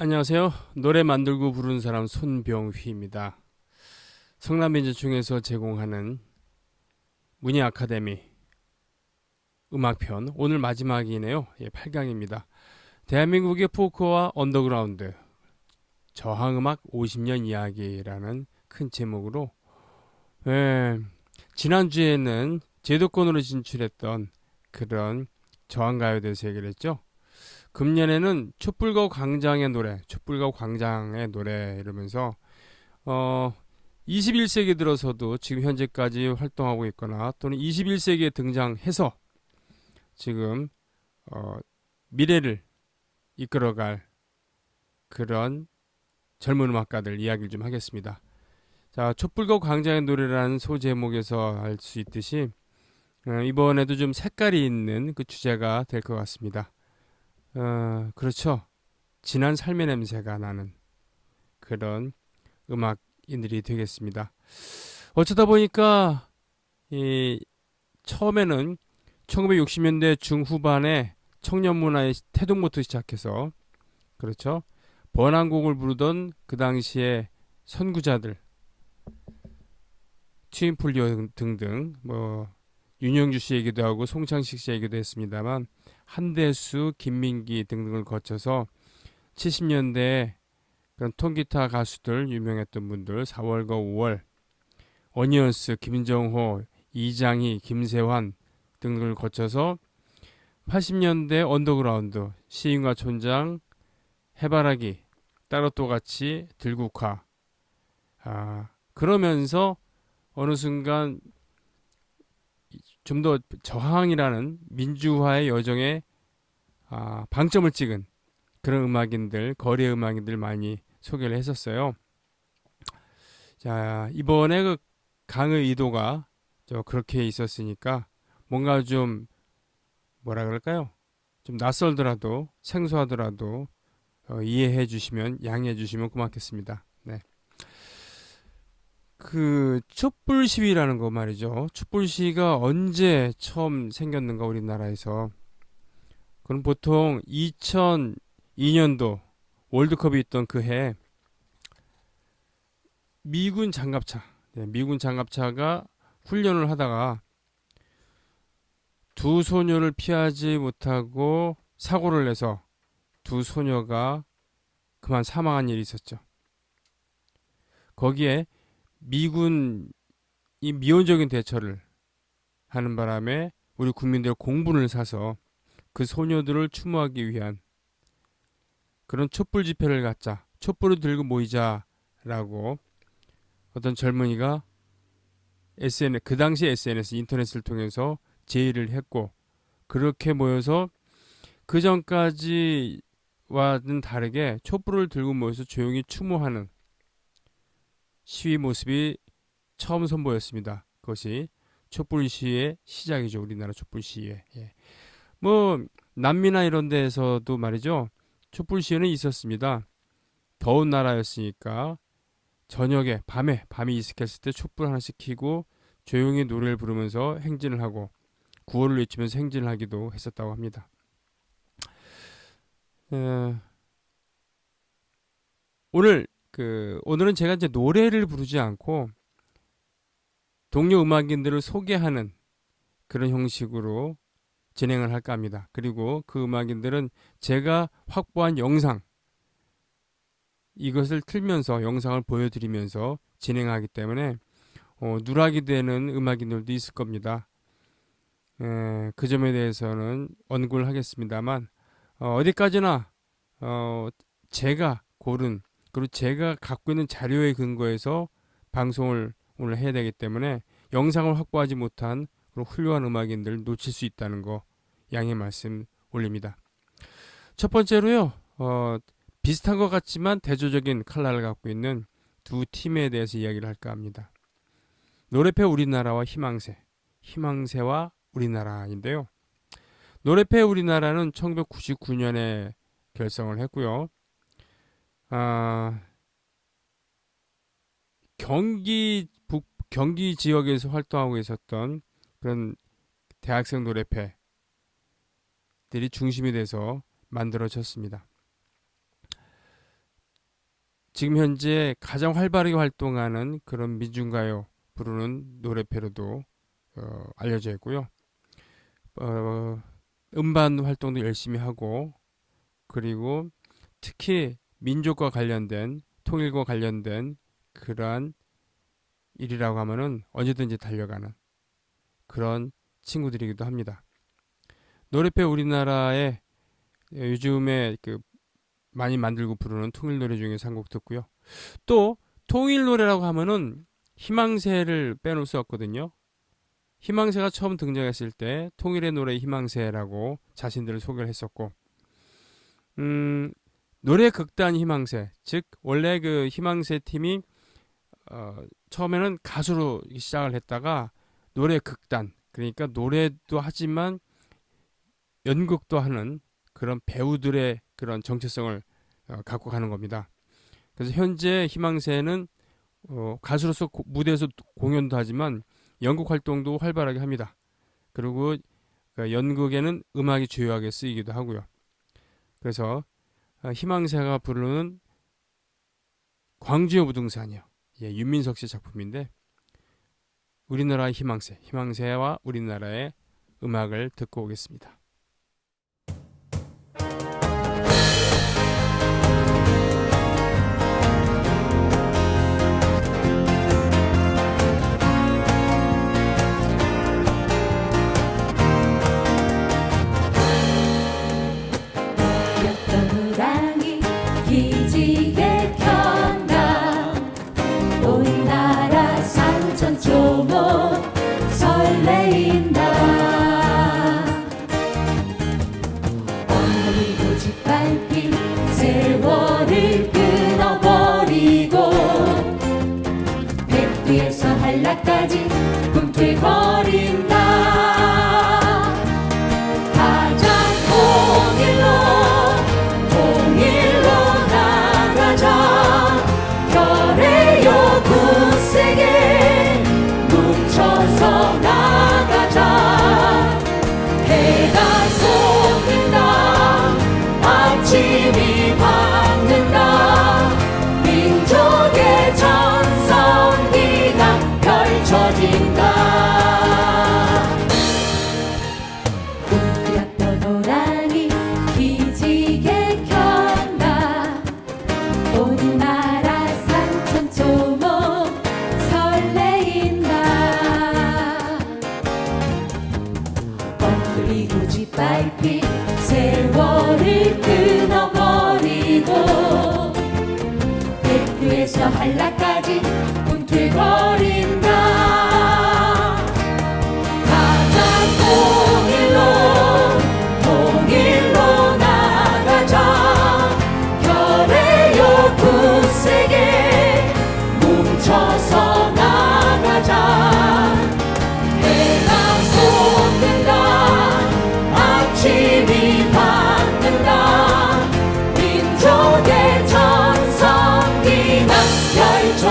안녕하세요. 노래 만들고 부르는 사람 손병휘입니다. 성남민주중에서 제공하는 문예 아카데미 음악편 오늘 마지막이네요. 8강입니다. 대한민국의 포크와 언더그라운드 저항음악 50년 이야기라는 큰 제목으로 지난주에는 제도권으로 진출했던 그런 저항가요에 대해서 얘기를 했죠. 금년에는 촛불과 광장의 노래 이러면서 어 21세기 들어서도 지금 현재까지 활동하고 있거나 또는 21세기에 등장해서 지금 미래를 이끌어갈 그런 젊은 음악가들 이야기를 좀 하겠습니다. 자, 촛불과 광장의 노래라는 소제목에서 알 수 있듯이 이번에도 좀 색깔이 있는 그 주제가 될 것 같습니다. 그렇죠. 진한 삶의 냄새가 나는 그런 음악인들이 되겠습니다. 어쩌다 보니까 이 처음에는 1960년대 중후반에 청년 문화의 태동부터 시작해서 그렇죠. 번안곡을 부르던 그 당시에 선구자들, 트윈폴리오 등등 뭐 윤영주 씨 얘기도 하고 송창식 씨 얘기도 했습니다만 한대수, 김민기 등등을 거쳐서 70년대에 그런 통기타 가수들 유명했던 분들 4월과 5월 어니언스, 김정호, 이장희, 김세환 등등을 거쳐서 80년대 언더그라운드 시인과 촌장, 해바라기, 따로또같이 들국화 그러면서 어느 순간 좀 더 저항이라는 민주화의 여정에 방점을 찍은 그런 음악인들, 거리 음악인들 많이 소개를 했었어요. 자, 이번에 그 강의 의도가 그렇게 있었으니까 뭔가 좀 뭐라 그럴까요? 좀 낯설더라도 생소하더라도 이해해 주시면 양해해 주시면 고맙겠습니다. 네. 그 촛불 시위라는 거 말이죠. 촛불 시위가 언제 처음 생겼는가 우리나라에서. 그럼 보통 2002년도 월드컵이 있던 그 해 미군 장갑차, 미군 장갑차가 훈련을 하다가 두 소녀를 피하지 못하고 사고를 내서 두 소녀가 그만 사망한 일이 있었죠. 거기에 미군이 미온적인 대처를 하는 바람에 우리 국민들 공분을 사서 그 소녀들을 추모하기 위한 그런 촛불 집회를 갖자, 촛불을 들고 모이자라고 어떤 젊은이가 그 당시 SNS 인터넷을 통해서 제의를 했고 그렇게 모여서 그 전까지와는 다르게 촛불을 들고 모여서 조용히 추모하는 시위 모습이 처음 선보였습니다. 그것이 촛불 시위의 시작이죠. 우리나라 촛불 시위에. 예. 뭐 남미나 이런 데에서도 말이죠. 촛불 시위는 있었습니다. 더운 나라였으니까 저녁에 밤이 이슥했을 때 촛불 하나씩 켜고 조용히 노래를 부르면서 행진을 하고 구호를 외치면서 행진을 하기도 했었다고 합니다. 어, 오늘은 제가 이제 노래를 부르지 않고 동료 음악인들을 소개하는 그런 형식으로 진행을 할까 합니다. 그리고 그 음악인들은 제가 확보한 영상 이것을 틀면서 영상을 보여드리면서 진행하기 때문에 누락이 되는 음악인들도 있을 겁니다. 그 점에 대해서는 언급을 하겠습니다만 어디까지나 제가 고른 그리고 제가 갖고 있는 자료에 근거해서 방송을 오늘 해야 되기 때문에 영상을 확보하지 못한 그런 훌륭한 음악인들 놓칠 수 있다는 거 양해 말씀 올립니다. 첫 번째로요. 비슷한 것 같지만 대조적인 칼라를 갖고 있는 두 팀에 대해서 이야기를 할까 합니다. 노래패 우리나라와 희망새와 우리나라인데요. 노래패 우리나라는 1999년에 결성을 했고요. 아, 경기 지역에서 활동하고 있었던 그런 대학생 노래패들이 중심이 돼서 만들어졌습니다. 지금 현재 가장 활발하게 활동하는 그런 민중가요 부르는 노래패로도 알려져 있고요. 음반 활동도 열심히 하고, 그리고 특히 민족과 관련된, 통일과 관련된 그러한 일이라고 하면은 언제든지 달려가는 그런 친구들이기도 합니다. 노래패 우리나라에 요즘에 많이 만들고 부르는 통일 노래 중에서 한 곡 듣고요. 또 통일 노래라고 하면은 희망새를 빼놓을 수 없거든요. 희망새가 처음 등장했을 때 통일의 노래 희망새라고 자신들을 소개를 했었고, 노래 극단 희망새, 즉 원래 그 희망새 팀이 처음에는 가수로 시작을 했다가 노래 극단, 그러니까 노래도 하지만 연극도 하는 그런 배우들의 그런 정체성을 갖고 가는 겁니다. 그래서 현재 희망새는 가수로서 무대에서 공연도 하지만 연극 활동도 활발하게 합니다. 그리고 연극에는 음악이 주요하게 쓰이기도 하고요. 그래서 희망새가 부르는 광주의 무등산이요. 윤민석 씨 작품인데, 우리나라의 희망새, 희망새와 우리나라의 음악을 듣고 오겠습니다. 한라까지 꿈틀거린다. 가자 통일로 나가자. 별의요 굳세게 뭉쳐서 나가자. 해가 솟는다. 아침이 밝는다. 민족의 전성기가 펼쳐진다. 꿈꾸었던 호랑이 기지개 켠다. 온 나라 산천초목 설레인다. 엉클리고 짓밟힌 세월을 끊어버리고 백두에서 한라까지 꿈틀거린다. 가자 통일로 나가자. 별의요 굳세게 뭉쳐서 나가자. 해가 솟는다. 아침이 밝는다. 민족의 전성기가 펼쳐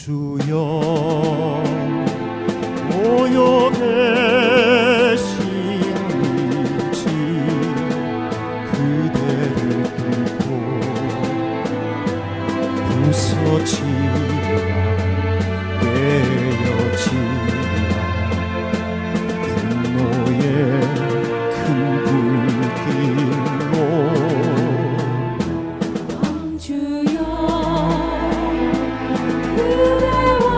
주여 모여 계시는지 그대를 뚫고 부서지리라 깨어지리라 분노의 큰 불길로 주여 그대와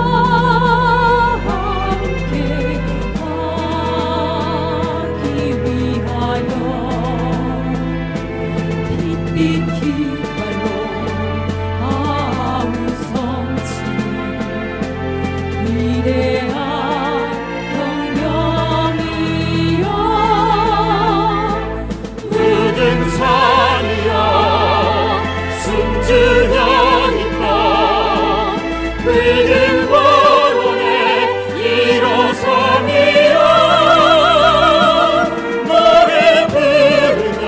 함께 가기 위하여 빛빛 깃발로 아우성치 위대한 경명이여 모든 산이여 숨주려니까 붉은 원원에 일어서니여 너를 부르며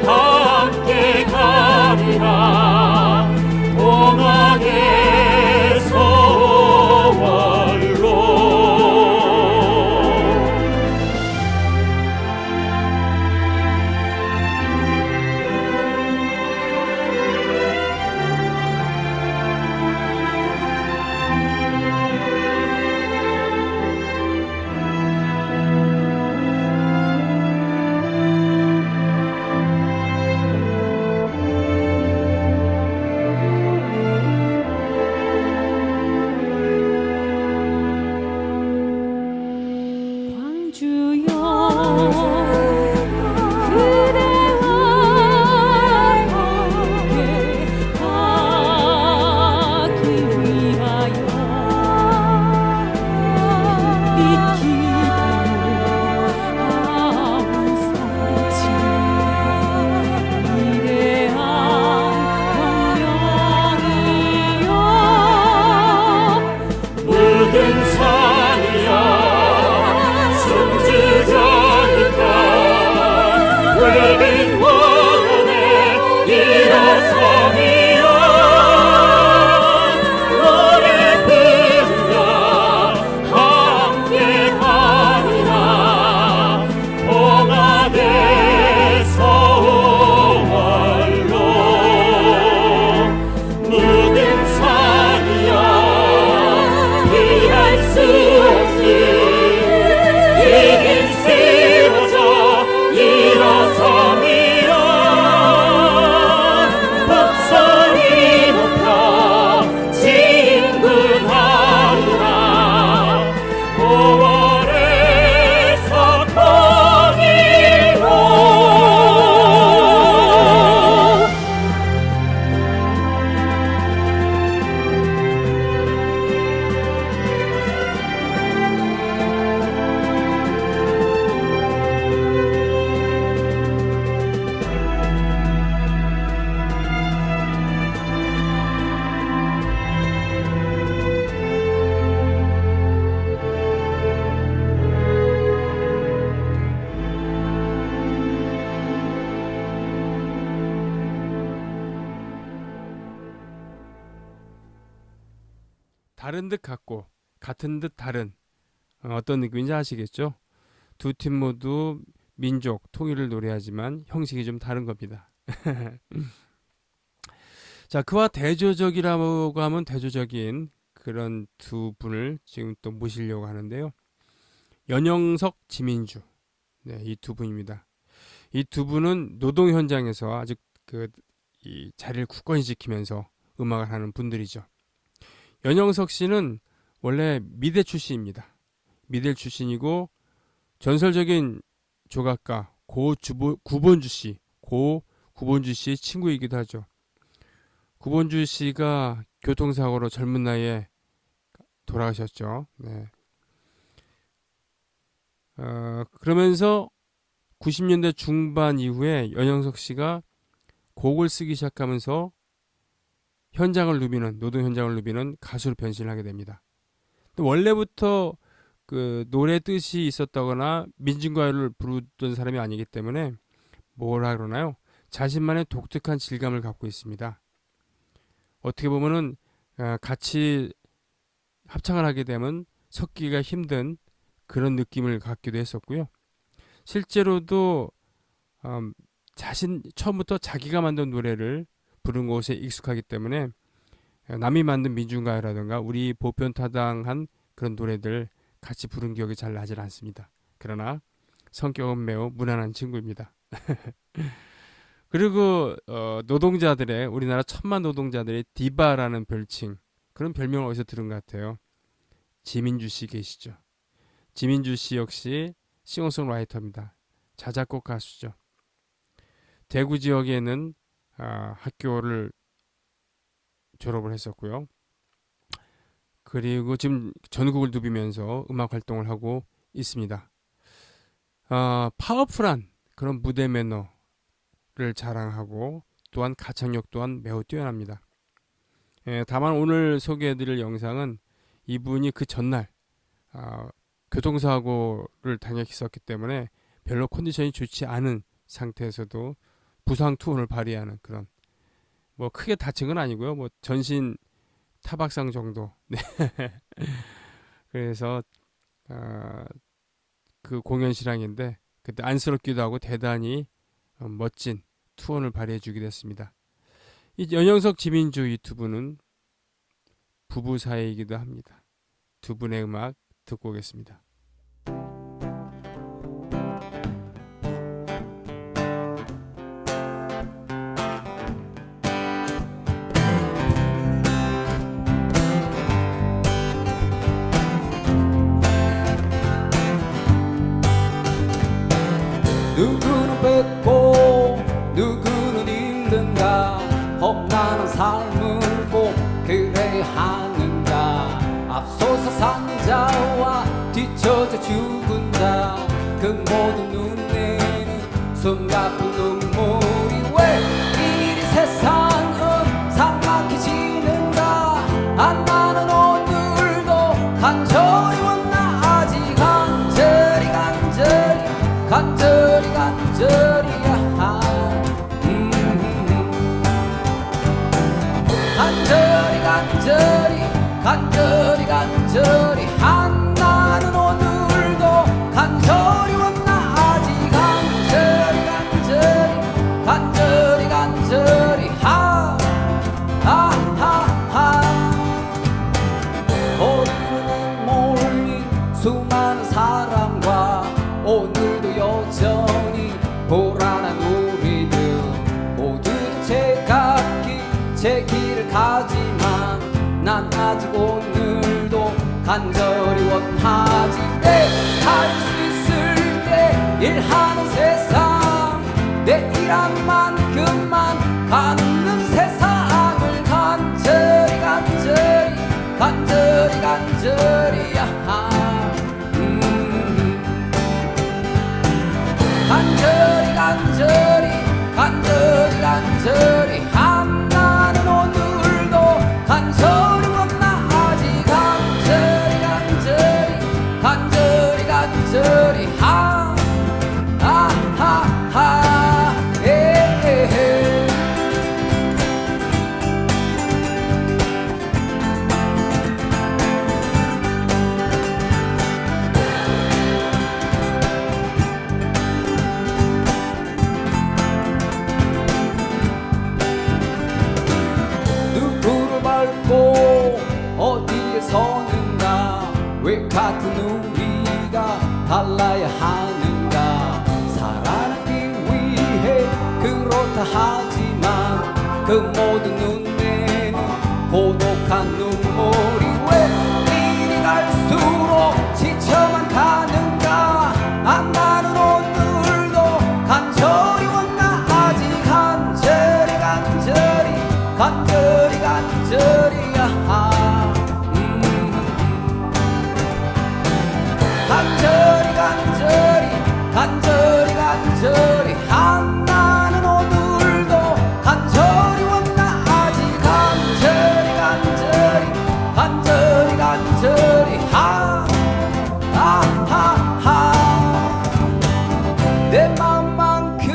함께 가리라 동안에서 월로 광주여 그대와 함께 가기 위하여 빛 깃발로 아우성치 위대한 경명이여 모든 산이여 숨주자니까 붉은 원원에 일어서니여 너를 부르며 함께 가리라 동안에서 월로 모든 산이여 피할 수 없는 이긴 쓰러져 일어서니여 목소리 높여 진군하리라 5월에서 통일로 다른 듯 같고 같은 듯 다른 어떤 느낌인지 아시겠죠? 두 팀 모두 민족 통일을 노래하지만 형식이 좀 다른 겁니다. 자, 그와 대조적이라고 하면 대조적인 그런 두 분을 지금 또 모시려고 하는데요. 연영석, 지민주, 네, 이 두 분입니다. 이 두 분은 노동 현장에서 아주 이 자리를 굳건히 지키면서 음악을 하는 분들이죠. 연영석 씨는 원래 미대 출신입니다. 미대 출신이고 전설적인 조각가 구본주 씨의 친구이기도 하죠. 구본주 씨가 교통사고로 젊은 나이에 돌아가셨죠. 네. 그러면서 90년대 중반 이후에 연영석 씨가 곡을 쓰기 시작하면서 노동 현장을 누비는 가수로 변신을 하게 됩니다. 또 원래부터 그 노래 뜻이 있었다거나 민중가요를 부르던 사람이 아니기 때문에 뭐라 그러나요? 자신만의 독특한 질감을 갖고 있습니다. 어떻게 보면은 같이 합창을 하게 되면 섞기가 힘든 그런 느낌을 갖기도 했었고요. 실제로도 처음부터 자기가 만든 노래를 부른 것에 익숙하기 때문에 남이 만든 민중가요라든가 우리 보편타당한 그런 노래들 같이 부른 기억이 잘 나질 않습니다. 그러나 성격은 매우 무난한 친구입니다. 그리고 노동자들의 우리나라 천만 노동자들의 디바라는 별칭, 그런 별명을 어디서 들은 것 같아요. 지민주 씨 계시죠. 지민주 씨 역시 싱어송라이터입니다. 자작곡 가수죠. 대구 지역에는 학교를 졸업을 했었고요. 그리고 지금 전국을 누비면서 음악 활동을 하고 있습니다. 파워풀한 그런 무대 매너를 자랑하고 또한 가창력 또한 매우 뛰어납니다. 다만 오늘 소개해드릴 영상은 이분이 그 전날 교통사고를 당했었기 때문에 별로 컨디션이 좋지 않은 상태에서도 부상 투혼을 발휘하는 그런, 뭐 크게 다친 건 아니고요. 뭐 전신 타박상 정도. 네. 그래서 그 공연 실황인데 그때 안쓰럽기도 하고 대단히 멋진 투혼을 발휘해 주게 됐습니다. 이 연영석 지민주 이 두 분은 부부 사이이기도 합니다. 두 분의 음악 듣고 오겠습니다. 누구는 뺏고 누구는 잃는가, 험난한 삶을 꼭 그래야 하는가. 앞서서 산 자와 뒤처져 죽은 자, 그 모든 눈에는 숨가쁜 눈물이 왜 이리 세상은 삭막해지는가. 나는 오늘도 간절히 원나, 아직 간절히 간절히야. 간절히 나는 오늘도 간절히 원나, 아직 간절히 거리에 몰린 수많은 사람과 오늘도 여전히 고란한 우리들, 모두도 제각기 제 길을 가지만 난 아직 오늘도 간절히 원하지. 할 수 있을 때 일하는 세상, 내 일한 만큼만 갖는 세상을 간절히 나는 오늘도 간절히 원나, 아직 간절히 누구를 밟고 어디에 서는가, 왜 같은 우리가 달라야 하는가. 살아남기 위해 그렇다 하지만 그 모든 눈에는 고독한 눈물이 왜 이리 갈수록 지쳐만 가는가. 나는 오늘도 간절히 원나, 아직 간절히 나는 오늘도 간절히 원나, 아직 간절히 내 마음만큼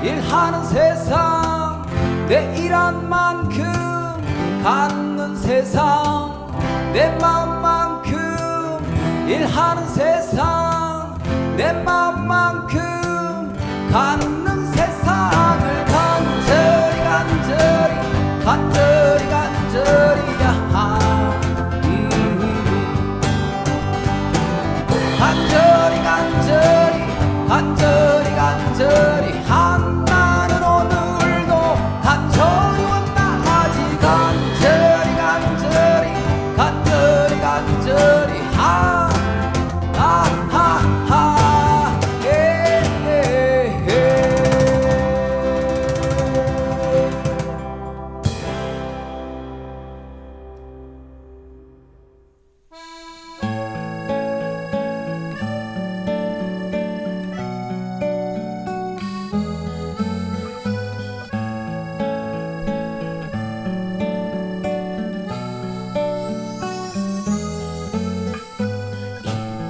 일하는 세상, 내 일한 만큼 갖는 세상, 내 마음만큼 일하는 세상 내 마음만큼 갖는 세상을 간절히 간절히 간절히 간절히야 간절히 간절히 간절히 간절히 한나는 오늘도 간절히 왔다 아직 간절히 간절히 간절히 간절히 하하하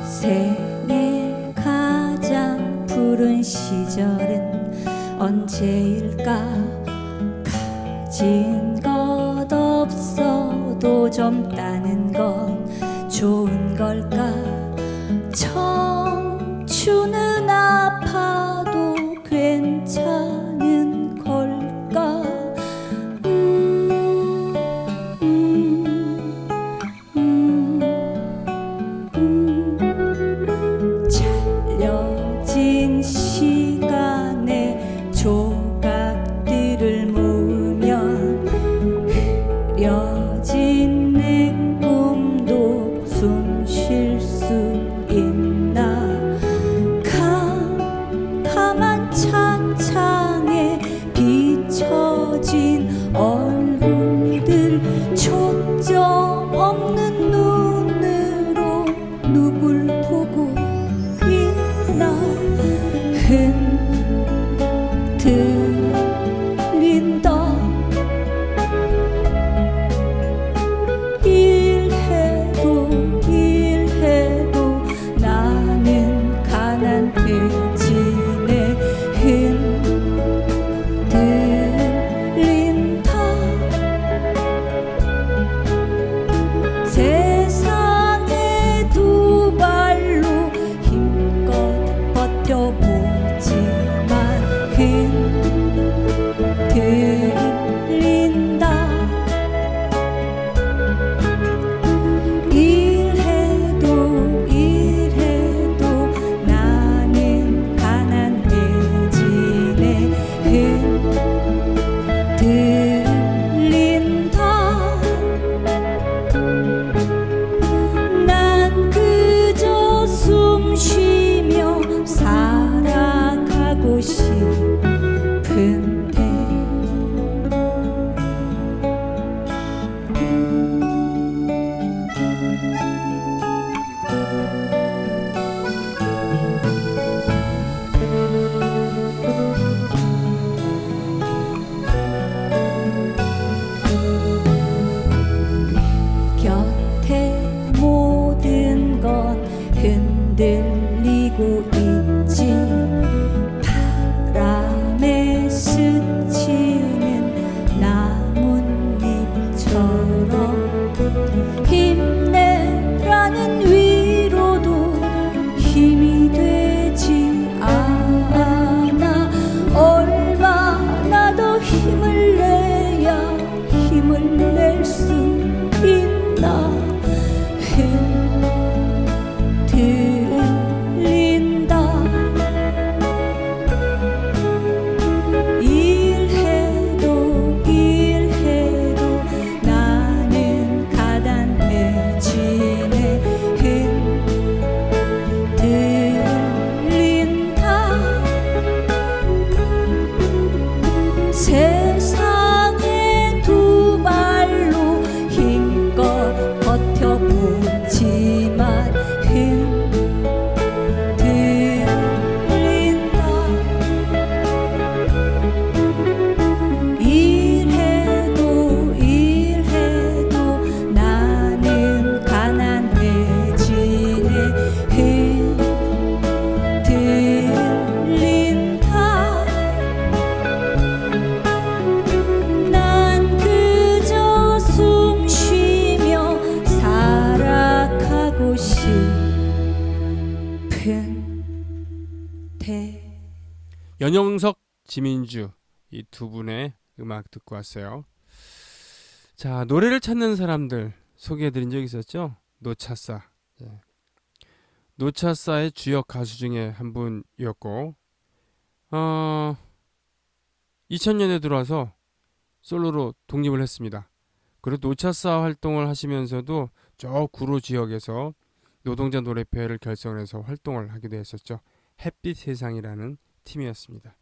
생애 가장 푸른 시절은 언제일까 가진 것 없어도 젊다는 건 좋은 걸까 청춘은 아파도 괜찮은 걸까 잘려진 시간에 조각들을 모으면 흐려진 내 꿈도 숨 쉴 수 있나 캄캄한 찬창에 비춰진 얼굴들 초점 없는 눈으로 누굴 보고 있나 흔들린다 일해도 나는 가난해지네 흔들린다 세상에 두 발로 힘껏 버텨보지만 흔들린다 일해도 나는 가난해지네 흔들린다 난 그저 숨 쉬며 살아가고 싶은데 곁에 모든 건 흔들리고 있지 바람에 스치는 나뭇잎처럼 힘내라는 위로도 힘이 되지 않아 얼마나 더 힘을 내야 힘을 낼 수 있나 흔들린다 일해도 나는 가난해지네 흔들린다 세상에 두 발로 힘껏 전영석, 지민주 이 두 분의 음악 듣고 왔어요. 자, 노래를 찾는 사람들 소개해드린 적 있었죠? 노차사. 예. 노차사의 주역 가수 중에 한 분이었고 2000년에 들어와서 솔로로 독립을 했습니다. 그리고 노차사 활동을 하시면서도 저 구로 지역에서 노동자 노래회를 결성해서 활동을 하기도 했었죠. 햇빛 세상이라는 팀이었습니다.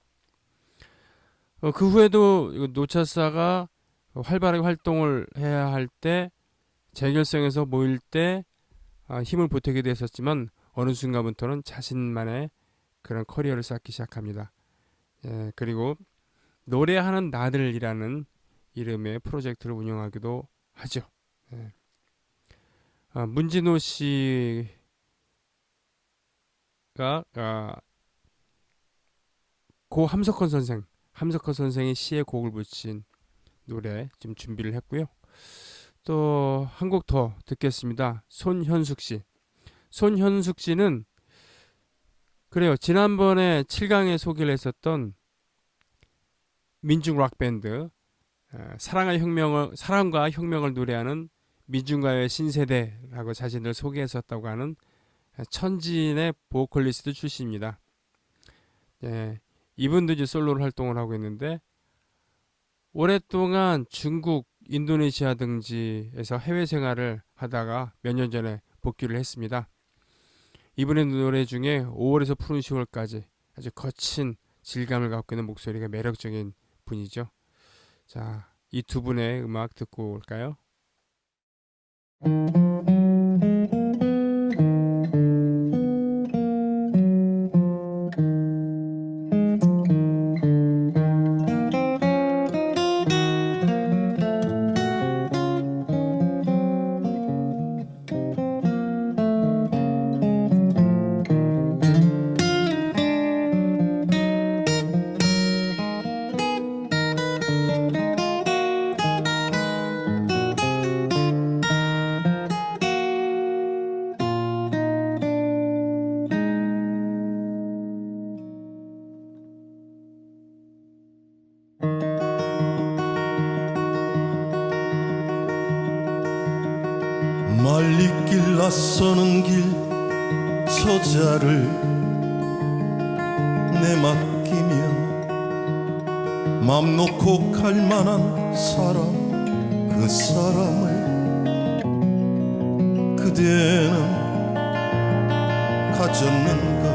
그 후에도 노차사가 활발하게 활동을 해야 할 때 재결성해서 모일 때 힘을 보태기도 했었지만 어느 순간부터는 자신만의 그런 커리어를 쌓기 시작합니다. 예, 그리고 노래하는 나들이라는 이름의 프로젝트를 운영하기도 하죠. 예. 문진호 씨가 고 함석헌 선생의 시에 곡을 붙인 노래 좀 준비를 했고요. 또 한 곡 더 듣겠습니다. 손현숙 씨. 손현숙 씨는 그래요. 지난번에 7강에 소개를 했었던 민중 락 밴드 사랑과 혁명을 노래하는 민중가요의 신세대라고 자신을 소개했었다고 하는 천진의 보컬리스트 출신입니다. 예, 이분도 이제 솔로로 활동을 하고 있는데 오랫동안 중국, 인도네시아 등지에서 해외 생활을 하다가 몇 년 전에 복귀를 했습니다. 이분의 노래 중에 5월에서 푸른 10월까지 아주 거친 질감을 갖고 있는 목소리가 매력적인 분이죠. 자, 이 두 분의 음악 듣고 올까요? 말리길 낯서는 길 서자를 내맡기며 맘 놓고 갈 만한 사람 그 사람을 그대는 가졌는가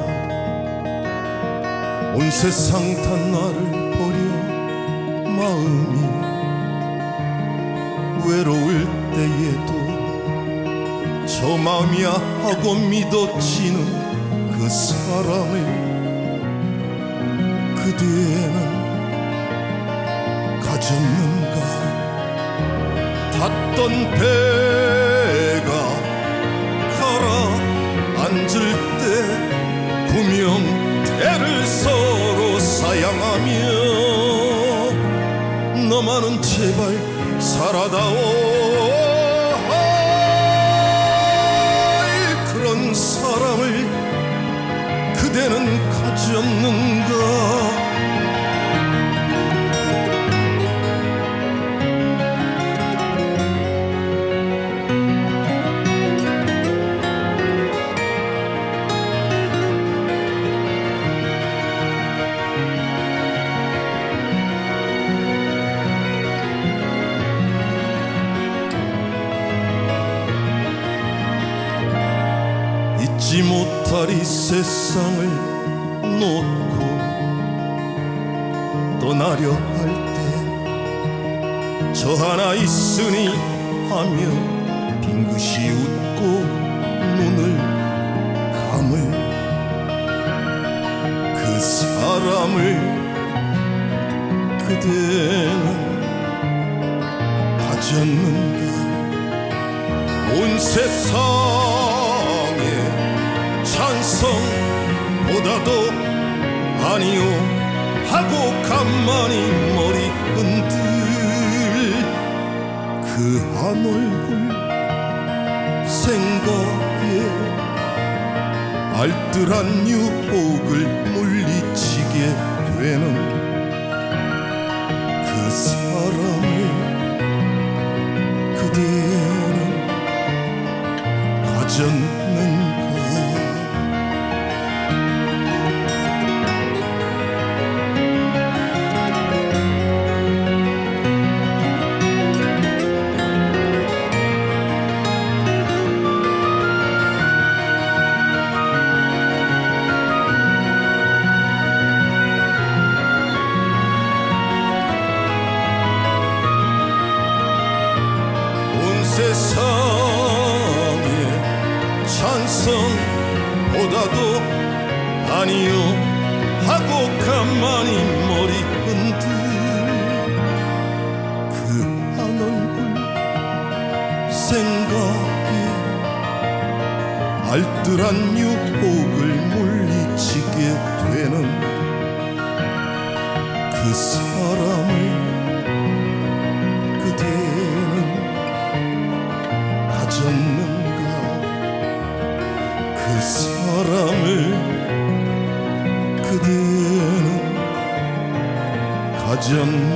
온 세상 다 나를 버려 마음이 외로울 때에도 저 마음이야 하고 믿어지는 그 사람을 그대는 가졌는가 탔던 배가 가라앉을 때 구명대를 서로 사양하며 너만은 제발 살아다오 그런 사람을 그대는 가졌는가 잊지 못할 이 세상을 놓고 떠나려 할 때 저 하나 있으니 하며 빙긋이 웃고 눈을 감을 그 사람을 그대는 가졌는가 온 세상에 찬성보다도 아니요 하고 가만히 머리 흔들 그 한 얼굴 생각에 알뜰한 유혹을 물리치게 돼 되는 그 사람을 그대는 가졌는가. 온 세상에 찬성보다도 아니요 하고 가만히 머리 흔들 그 한 얼굴 생각에 알뜰한 유혹을 물리치게 되는 그 사람을 그대는 가졌는가. 그 사람을 그대는 가졌는가.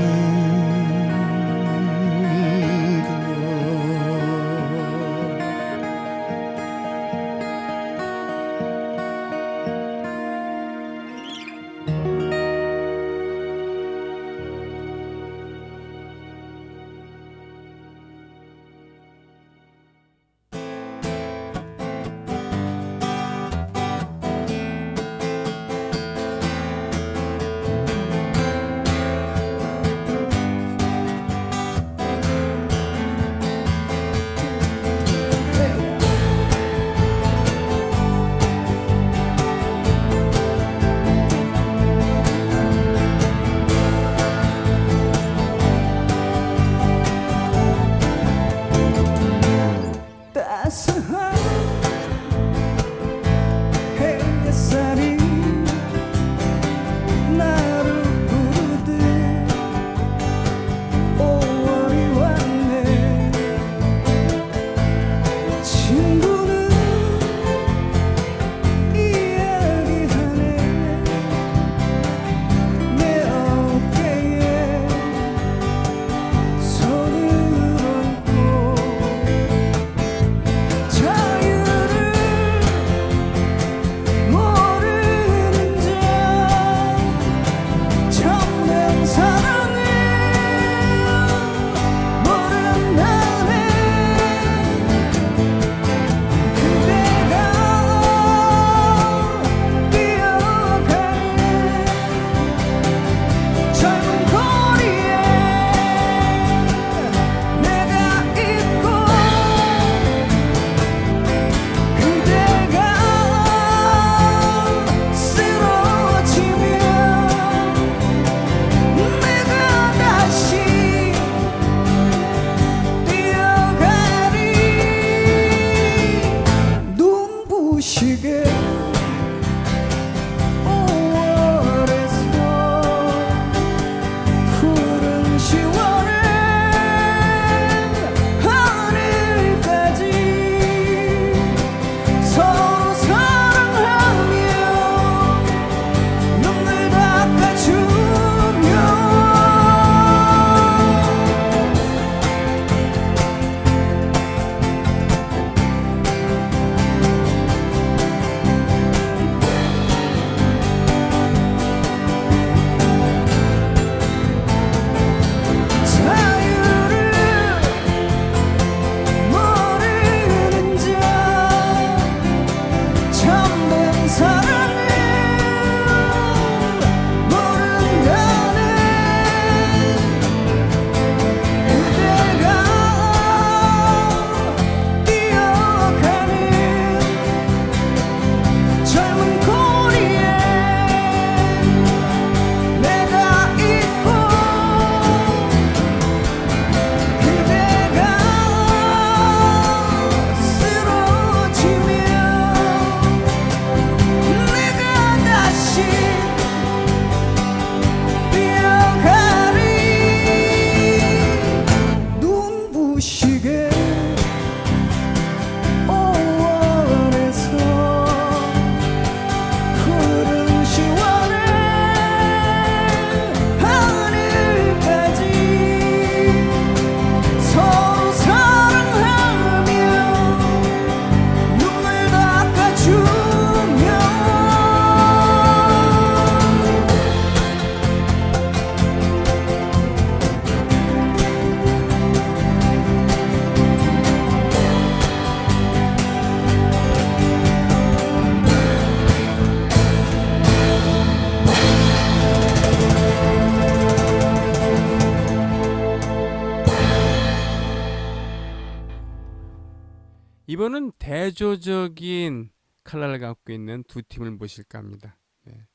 이번은 대조적인 칼라를 갖고 있는 두 팀을 모실까 합니다. 네.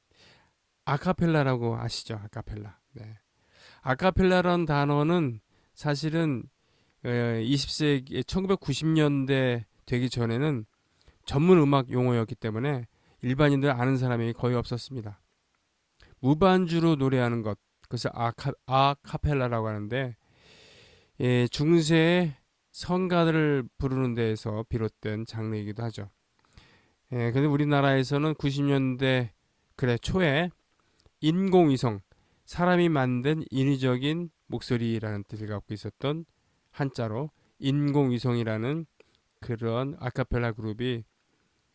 아카펠라라고 아시죠? 아카펠라. 네. 아카펠라라는 단어는 사실은 20세기 1990년대 되기 전에는 전문 음악 용어였기 때문에 일반인들 아는 사람이 거의 없었습니다. 무반주로 노래하는 것, 그래서 아카펠라라고 하는데 중세의 성가들을 부르는 데에서 비롯된 장르이기도 하죠. 근데 우리나라에서는 90년대 초에 인공위성, 사람이 만든 인위적인 목소리라는 뜻을 갖고 있었던 한자로 인공위성이라는 그런 아카펠라 그룹이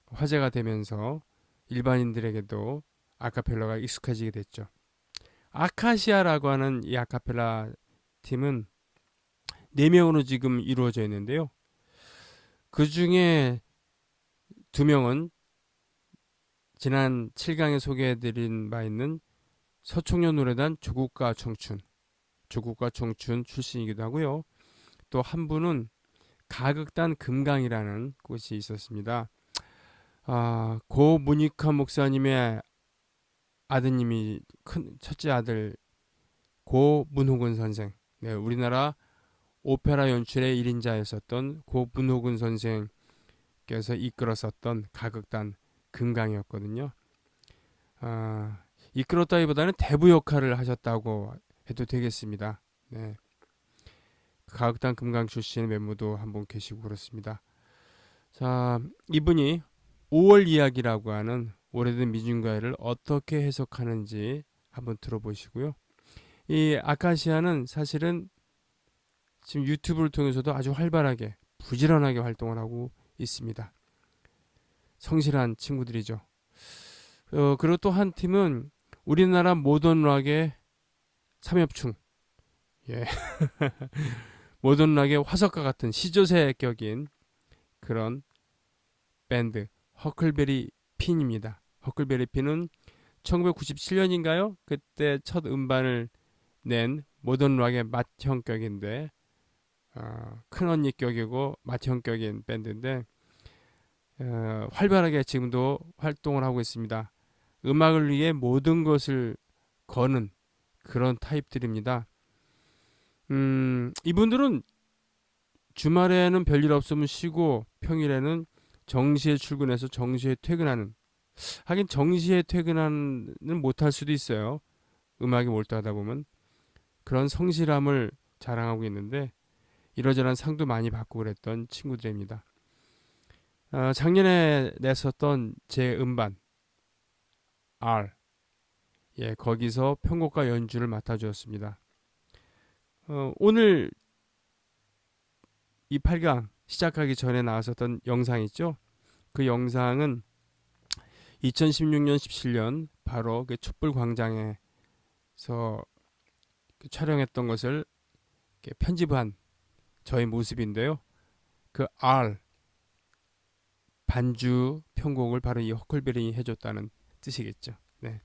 화제가 되면서 일반인들에게도 아카펠라가 익숙해지게 됐죠. 아카시아라고 하는 이 아카펠라 팀은 4명으로 지금 이루어져 있는데요. 그 중에 2명은 지난 7강에 소개해드린 바 있는 서청년 노래단 조국가 청춘 출신이기도 하고요. 또 한 분은 가극단 금강이라는 곳이 있었습니다. 고 문익환 목사님의 아드님이 큰 첫째 아들 고 문호근 선생, 네, 우리나라 오페라 연출의 1인자였었던 고 문호근 선생께서 이끌었었던 가극단 금강이었거든요. 이끌었다기보다는 대부 역할을 하셨다고 해도 되겠습니다. 네. 가극단 금강 출신 멤버도 한 분 계시고 그렇습니다. 자, 이분이 5월 이야기라고 하는 오래된 미중가요를 어떻게 해석하는지 한번 들어보시고요. 이 아카시아는 사실은 지금 유튜브를 통해서도 아주 활발하게 부지런하게 활동을 하고 있습니다. 성실한 친구들이죠. 그리고 또 한 팀은 우리나라 모던 락의 삼엽충, 예. 모던 락의 화석과 같은 시조새 격인 그런 밴드 허클베리 핀입니다. 허클베리 핀은 1997년인가요? 그때 첫 음반을 낸 모던 락의 맏형격인데 큰언니 격이고 맏형격인 밴드인데 활발하게 지금도 활동을 하고 있습니다. 음악을 위해 모든 것을 거는 그런 타입들입니다. 이분들은 주말에는 별일 없으면 쉬고 평일에는 정시에 출근해서 정시에 퇴근하는, 하긴 정시에 퇴근하는 못할 수도 있어요. 음악에 몰두하다 보면. 그런 성실함을 자랑하고 있는데 이러저런 상도 많이 받고 그랬던 친구들입니다. 작년에 냈었던 제 음반 R, 예, 거기서 편곡과 연주를 맡아주었습니다. 오늘 이 8강 시작하기 전에 나왔었던 영상 있죠? 그 영상은 2016년 17년 바로 그 촛불 광장에서 촬영했던 것을 편집한 저의 모습인데요. 그 R 반주 편곡을 바로 이 허클베리 해줬다는 뜻이겠죠. 네.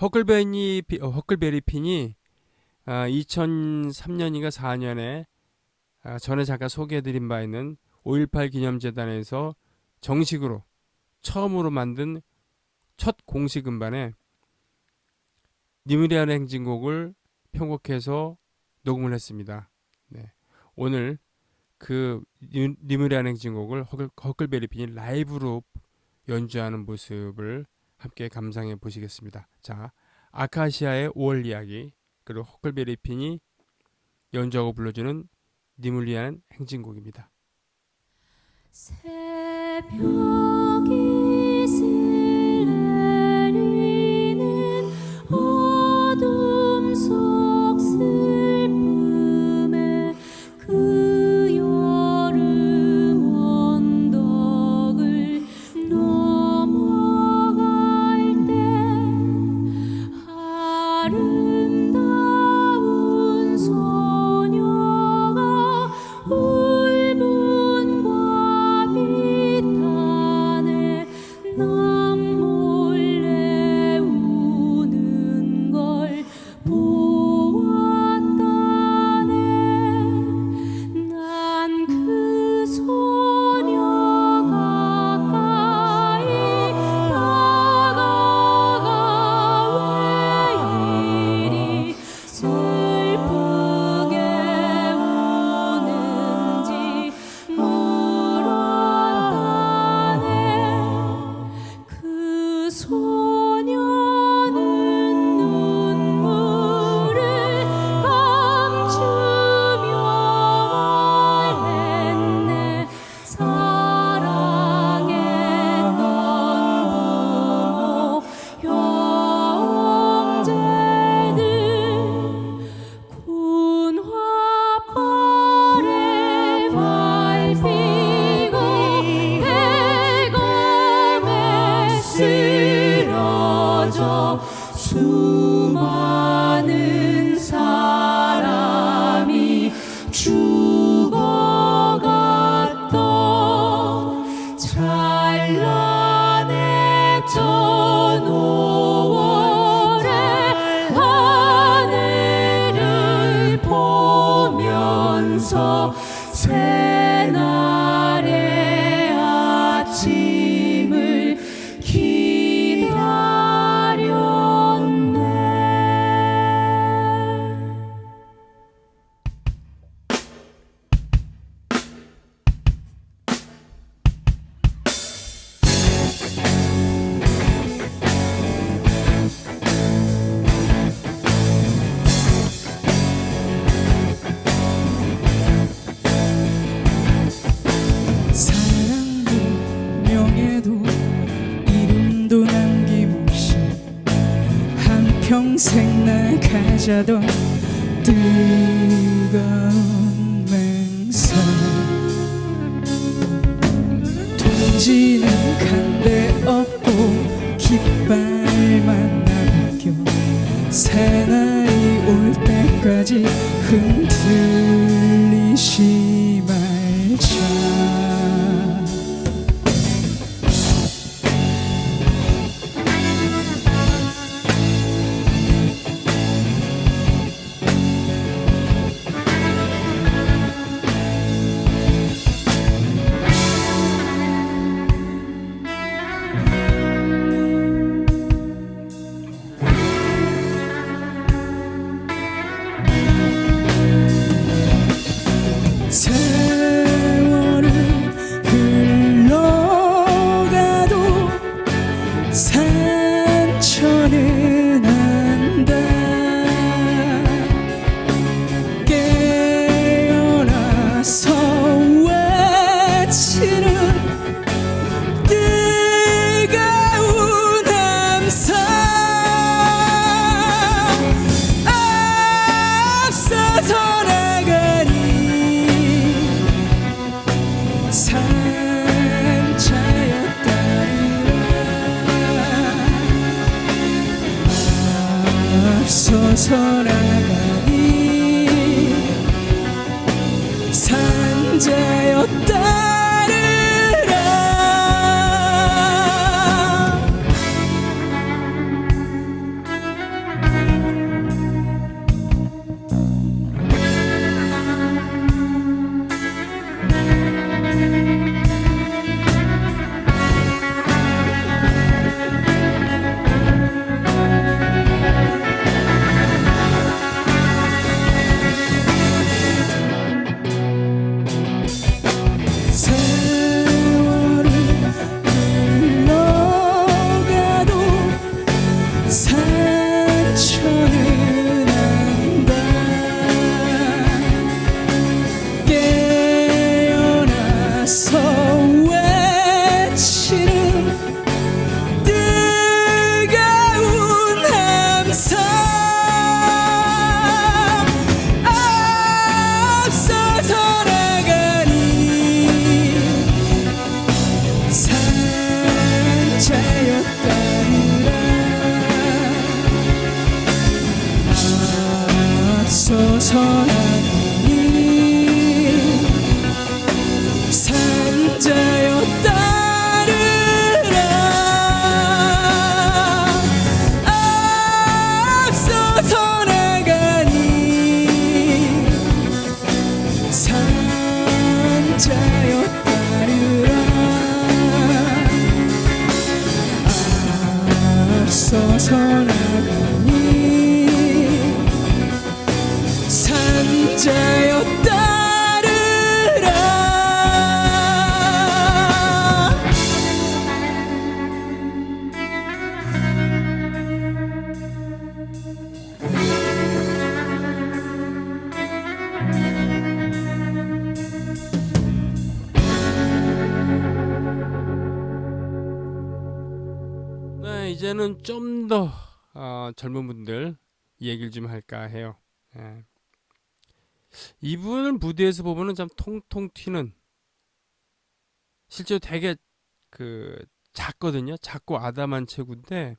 허클베리 핀이 2003년인가 4년에 전에 잠깐 소개해드린 바 있는 5.18 기념재단에서 정식으로 처음으로 만든 첫 공식 음반에 니무리안 행진곡을 편곡해서 녹음을 했습니다. 네. 오늘 그 니무리안 행진곡을 허클베리 핀이 라이브로 연주하는 모습을 함께 감상해 보시겠습니다. 자, 아카시아의 5월 이야기, 그리고 허클베리 핀이 연주하고 불러주는 니무리안 행진곡입니다. 새벽이 내리는 어둠 속 슬픔에 그 여름 언덕을 넘어갈 때 아름다운 소녀가 울분과 비탄에 주소서 새날의 아침을 기다렸네. 사랑도 명예도 이름도 남김없이 한평생 날 가자던 뜨거운 맹세 동지는 간데 없고 깃발만 남겨 새날이 올 때까지 흔들리지 말자. 세월은 흘러가도 상처는 안다. 깨어나서 외치는 뜨거운 함성 앞서서 나가니 산자였다니라. 앞서서 나가니 산자였다니라. 세월은 흘러가도 상처는 안다. 깨어나서 외치는 뜨거운 함성 앞서서 나가니 산자였다니라. 앞서서 나가니 산자였다니라. 앞서서 나가니 산자였다니라. 앞서서 나가니 산자였다니라. 네, 이제는 좀 더 젊은 분들 얘기를 좀 할까 해요. 예. 이분을 무대에서 보면은 참 통통 튀는, 실제로 되게 작거든요. 작고 아담한 체구인데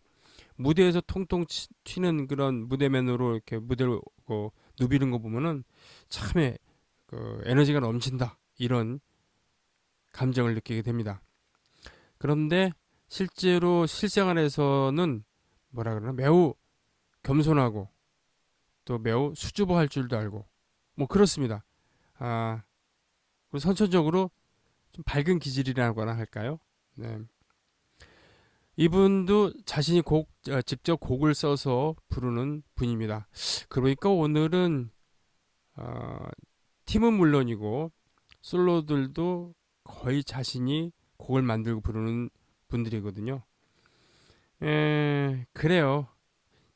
무대에서 통통 튀는 그런 무대맨으로 이렇게 무대를 누비는 거 보면은 참에 에너지가 넘친다, 이런 감정을 느끼게 됩니다. 그런데 실제로 실생활에서는 뭐라 그러나 매우 겸손하고 또 매우 수줍어할 줄도 알고 뭐 그렇습니다. 그리고 선천적으로 좀 밝은 기질이라거나 할까요? 네. 이분도 자신이 직접 곡을 써서 부르는 분입니다. 그러니까 오늘은 팀은 물론이고 솔로들도 거의 자신이 곡을 만들고 부르는 분들이거든요. 그래요.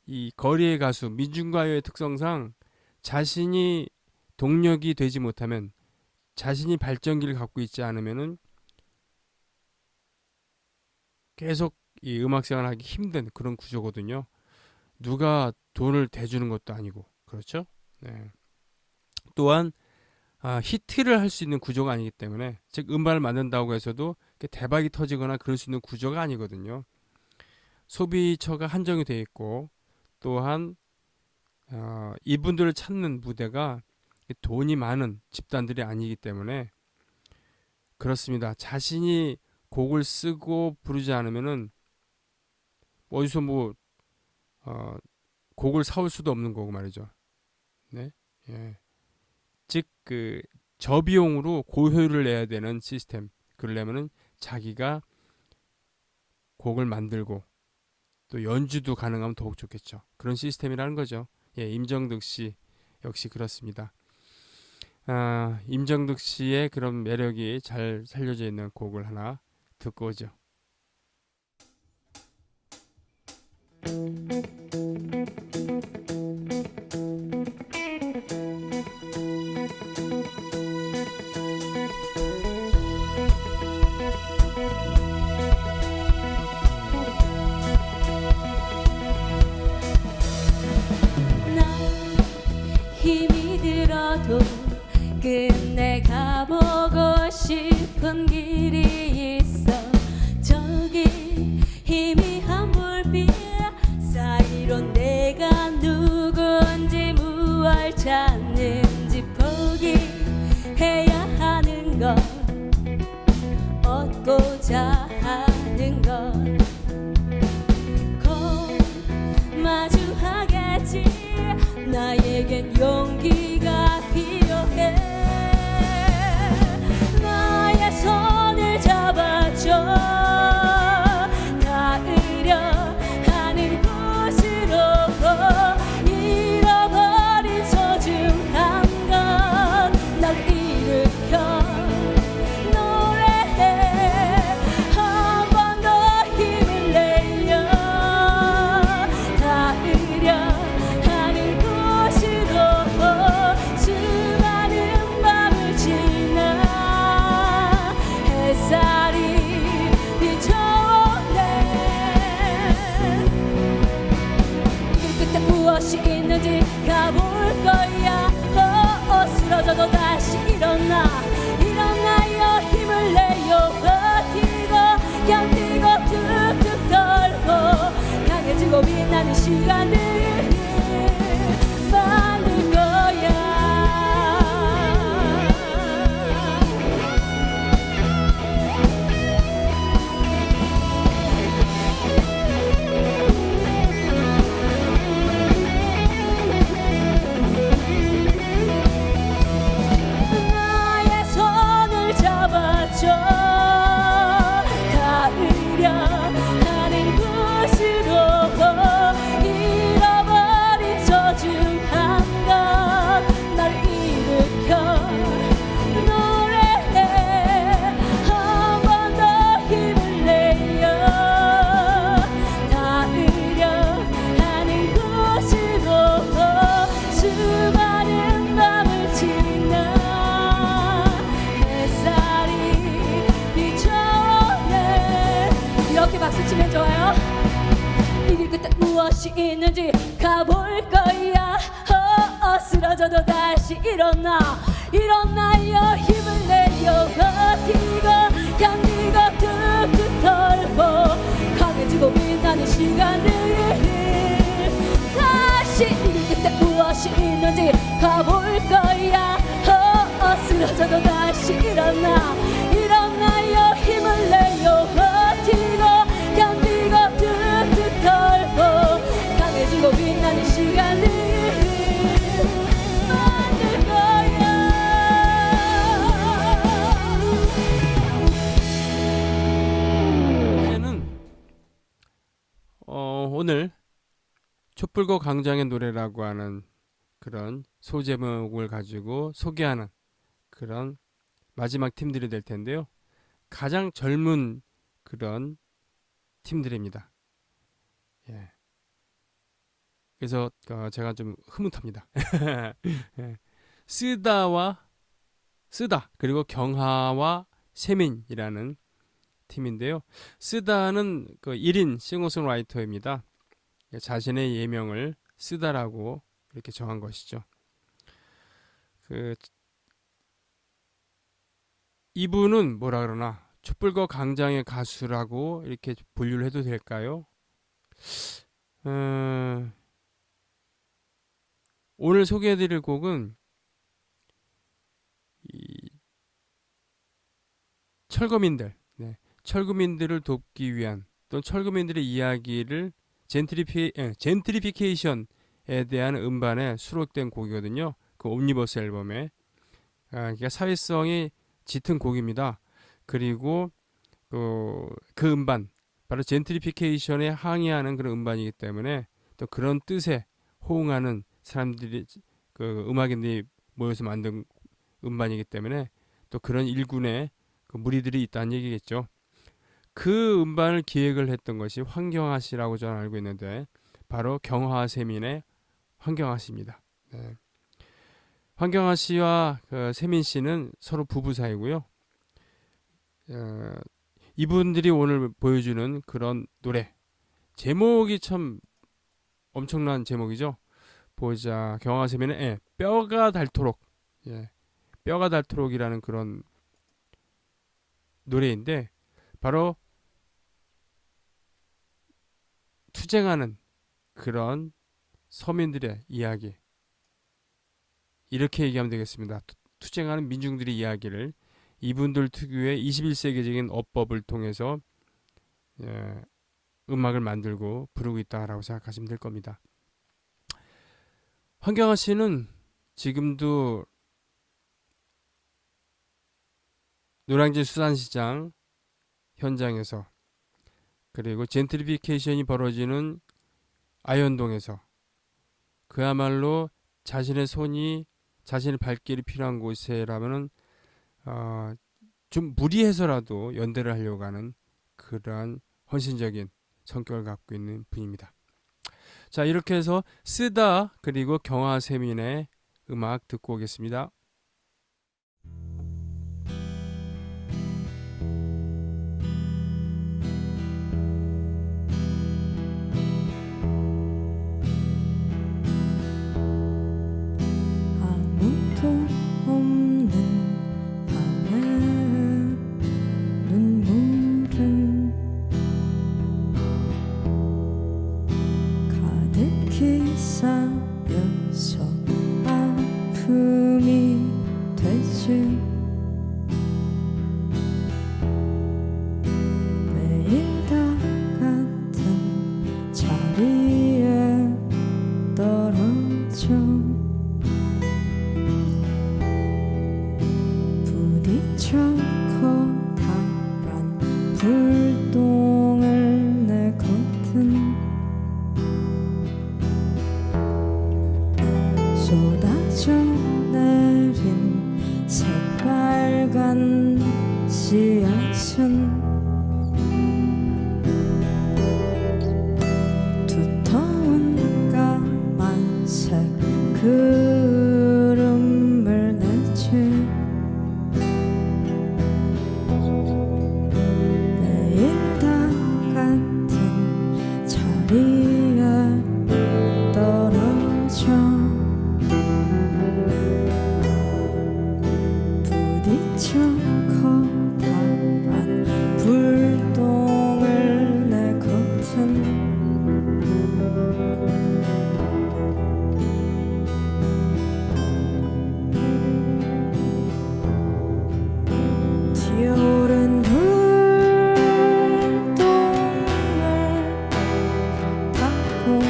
이 거리의 가수, 민중가요의 특성상 자신이 동력이 되지 못하면, 자신이 발전기를 갖고 있지 않으면은 계속 이 음악 생활을 하기 힘든 그런 구조거든요. 누가 돈을 대주는 것도 아니고, 그렇죠? 네. 또한 히트를 할 수 있는 구조가 아니기 때문에, 즉 음반을 만든다고 해서도 대박이 터지거나 그럴 수 있는 구조가 아니거든요. 소비처가 한정이 되어 있고, 또한 이분들을 찾는 무대가 돈이 많은 집단들이 아니기 때문에 그렇습니다. 자신이 곡을 쓰고 부르지 않으면은 어디서 곡을 사올 수도 없는 거고 말이죠. 네, 예. 즉 저비용으로 고효율을 내야 되는 시스템. 그러려면은 자기가 곡을 만들고 또 연주도 가능하면 더욱 좋겠죠. 그런 시스템이라는 거죠. 예, 임정득 씨 역시 그렇습니다. 임정득 씨의 그런 매력이 잘 살려져 있는 곡을 하나 듣고 오죠. 힘이 들어도 끝내 가보고 싶은 길이 있어. 저기 희미한 불빛 사이로 내가 누군지 무얼 찾는지 포기해야 하는 것, 얻고자 하는 것 곧 마주하겠지. 나에겐 용기가 필요해. 나의 손을 잡아줘. 닿으려 하는 곳으로 잃어버린 소중한 것 날 일으켜 노래해. 한 번 더 힘을 내려 닿으려 하는 곳으로 수많은 밤을 지나 햇살이 비춰오네. 길 끝에 무엇이 있는지 가볼 거야. 쓰러져도 다시 일어나요. 힘을 내요. 버티고 견디고 툭툭 털고 강해지고 빛나는 시간을 만들 거야. 나의 손을 잡아줘. 닿으려 하는 곳으로 잃어버린 소중한 것 날 일으켜 노래해. 한 번 더 힘을 내요. 닿으려 하는 곳으로 수많은 밤을 지나 햇살이 비춰오네. 이렇게 박수 치면 좋아요. 이 길 끝에 무엇이 있는지 가볼 거야. 쓰러져도 다시 일어나요. 힘을 내요. 버티고 견디고 툭툭 털고 강해지고 빛나는 시간을 다시 이 길 끝에 무엇이 있는지 가볼 거야. 쓰러져도 다시 일어나요. 힘을 내요. 버티고 견디고 툭툭 털고 강해지고 빛나는 시간을 만들 거야. 촛불과 광장의 노래라고 하는 그런 소제목을 가지고 소개하는 그런 마지막 팀들이 될 텐데요. 가장 젊은 그런 팀들입니다. 예. 그래서 제가 좀 흐뭇합니다. 예. 쓰다 그리고 경하와 세민이라는 팀인데요. 쓰다는 그 1인 싱어송라이터입니다. 자신의 예명을 쓰다라고 이렇게 정한 것이죠. 이분은 뭐라 그러나 촛불과 광장의 가수라고 이렇게 분류를 해도 될까요? 오늘 소개해드릴 곡은 이 철거민들, 철거민들을 돕기 위한 또는 철거민들의 이야기를 젠트리피케이션에 대한 음반에 수록된 곡이거든요. 그 옴니버스 앨범에. 그러니까 사회성이 짙은 곡입니다. 그리고 그 음반 바로 젠트리피케이션에 항의하는 그런 음반이기 때문에 또 그런 뜻에 호응하는 사람들이 그 음악인들이 모여서 만든 음반이기 때문에 또 그런 일군의 그 무리들이 있다는 얘기겠죠. 그 음반을 기획을 했던 것이 황경하 씨라고 저는 알고 있는데 바로 경하세민의 황경하 씨입니다. 네. 황경하 씨와 그 세민 씨는 서로 부부 사이고요. 이분들이 오늘 보여주는 그런 노래 제목이 참 엄청난 제목이죠. 보자, 경하세민의 뼈가 닳도록, 뼈가 닳도록이라는 그런 노래인데 바로 투쟁하는 그런 서민들의 이야기, 이렇게 얘기하면 되겠습니다. 투쟁하는 민중들의 이야기를 이분들 특유의 21세기적인 어법을 통해서 음악을 만들고 부르고 있다라고 생각하시면 될 겁니다. 황경하 씨는 지금도 노량진 수산시장 현장에서 그리고 젠트리피케이션이 벌어지는 아현동에서 그야말로 자신의 손이 자신의 발길이 필요한 곳에라면은 좀 무리해서라도 연대를 하려고 하는 그러한 헌신적인 성격을 갖고 있는 분입니다. 자, 이렇게 해서 쓰다 그리고 경하세민의 음악 듣고 오겠습니다. 아무도 없는 밤에 눈물은 가득히 쌓여서 아픔이 되지. 매일 다 같은 자리에 떨어져 부딪혀 커다란 불똥을 내거든. 쏟아져 내린 새빨간 씨앗은 두터운 까만색 구름을 내지. 매일 다 같은 자리에 떨어져 부딪혀 커다란 불똥을 내거든. 튀어오른 불똥을 타고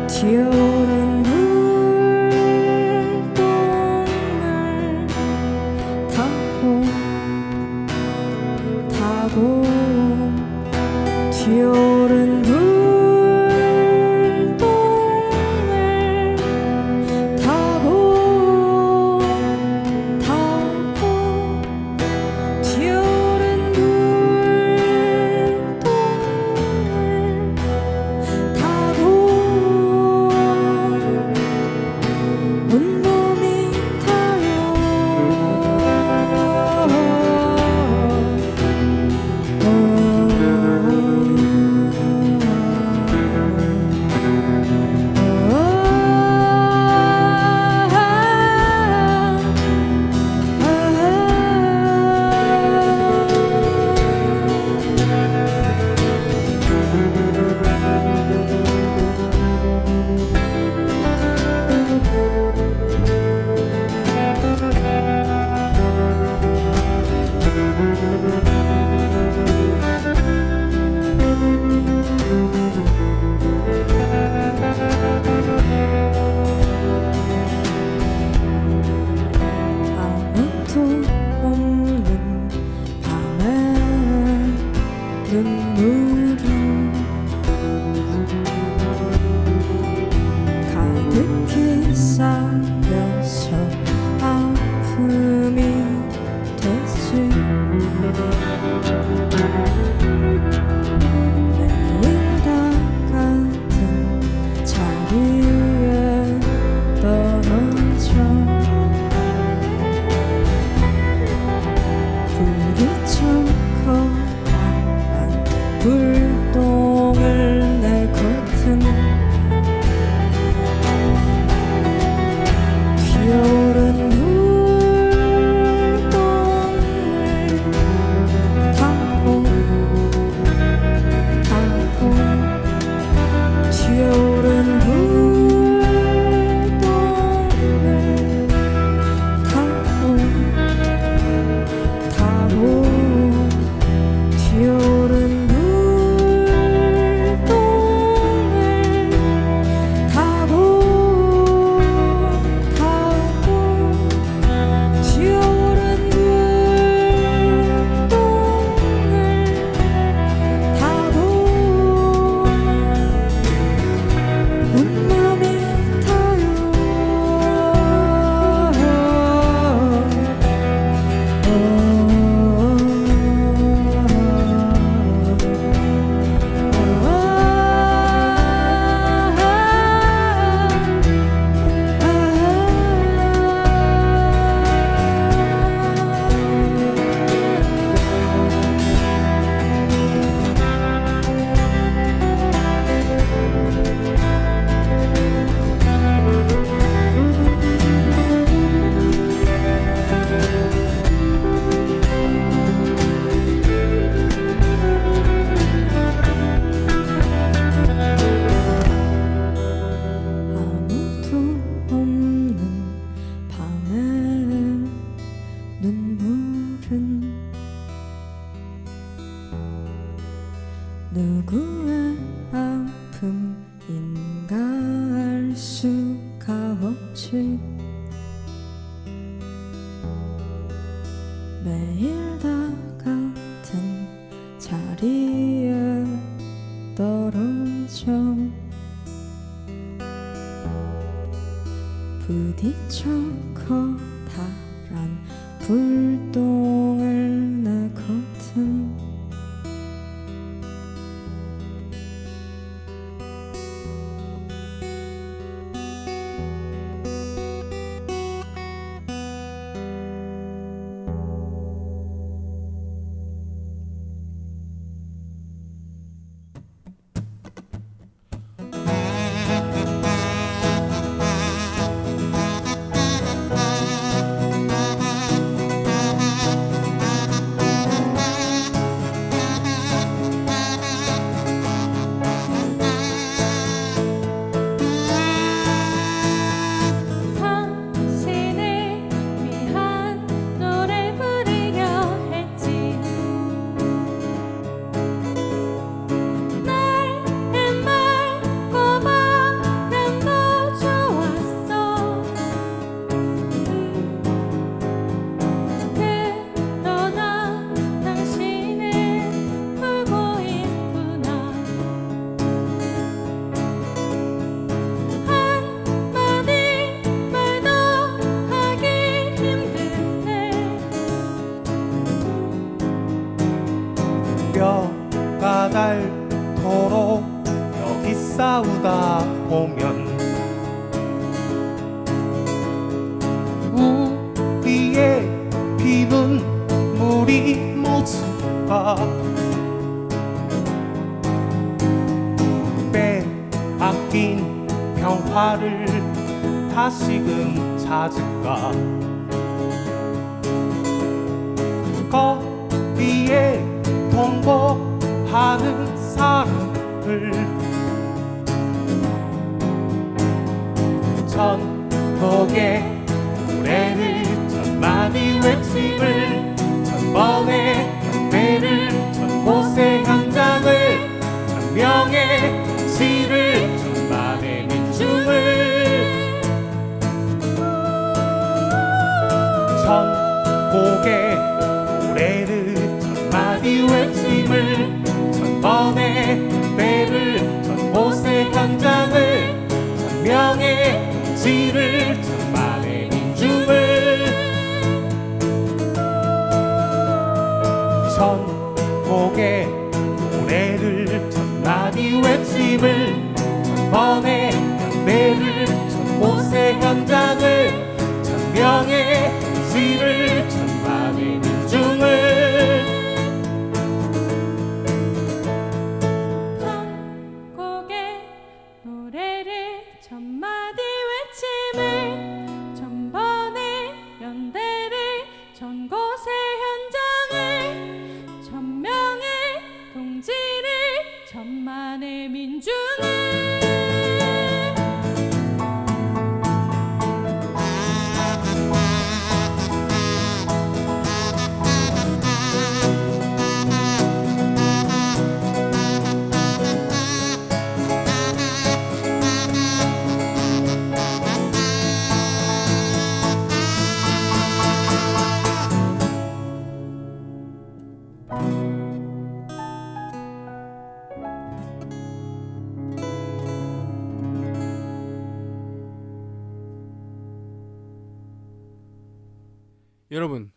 튀어오른 불똥을 매일 다 같은 자리에 떨어져 부딪혀 커다란 불똥을 내거든 당신을 위한 노래 부르려 했지 나의 맑고 바람도 좋았어 그러나 당신은 울고 있구나 한마디 말도 하기 힘드네 뼈가 닳도록 여기 싸우다 보면 우리의 피눈 물이 모두가 빼앗긴 평화를 다시금 찾을까 거리에 통곡하는 사람들 천국의 노래를 천만이 외침을 천번의 연배를 천곳의 현장을 천명의 시를 천만의 민중을 천국의 노래를 천마디 외침을 천번의 연배를 천곳의 현장을 천명의 시를 천만의 민중을 천국의 노래를 천마디 외침을 천번의 연배를 천곳의 현장을 천명의 시를 천만의 민중을 천국의 노래를 천마디 외침을 천번의 연대를 천곳의 현장을 천명의 동지를 천만의 민중을 여러분,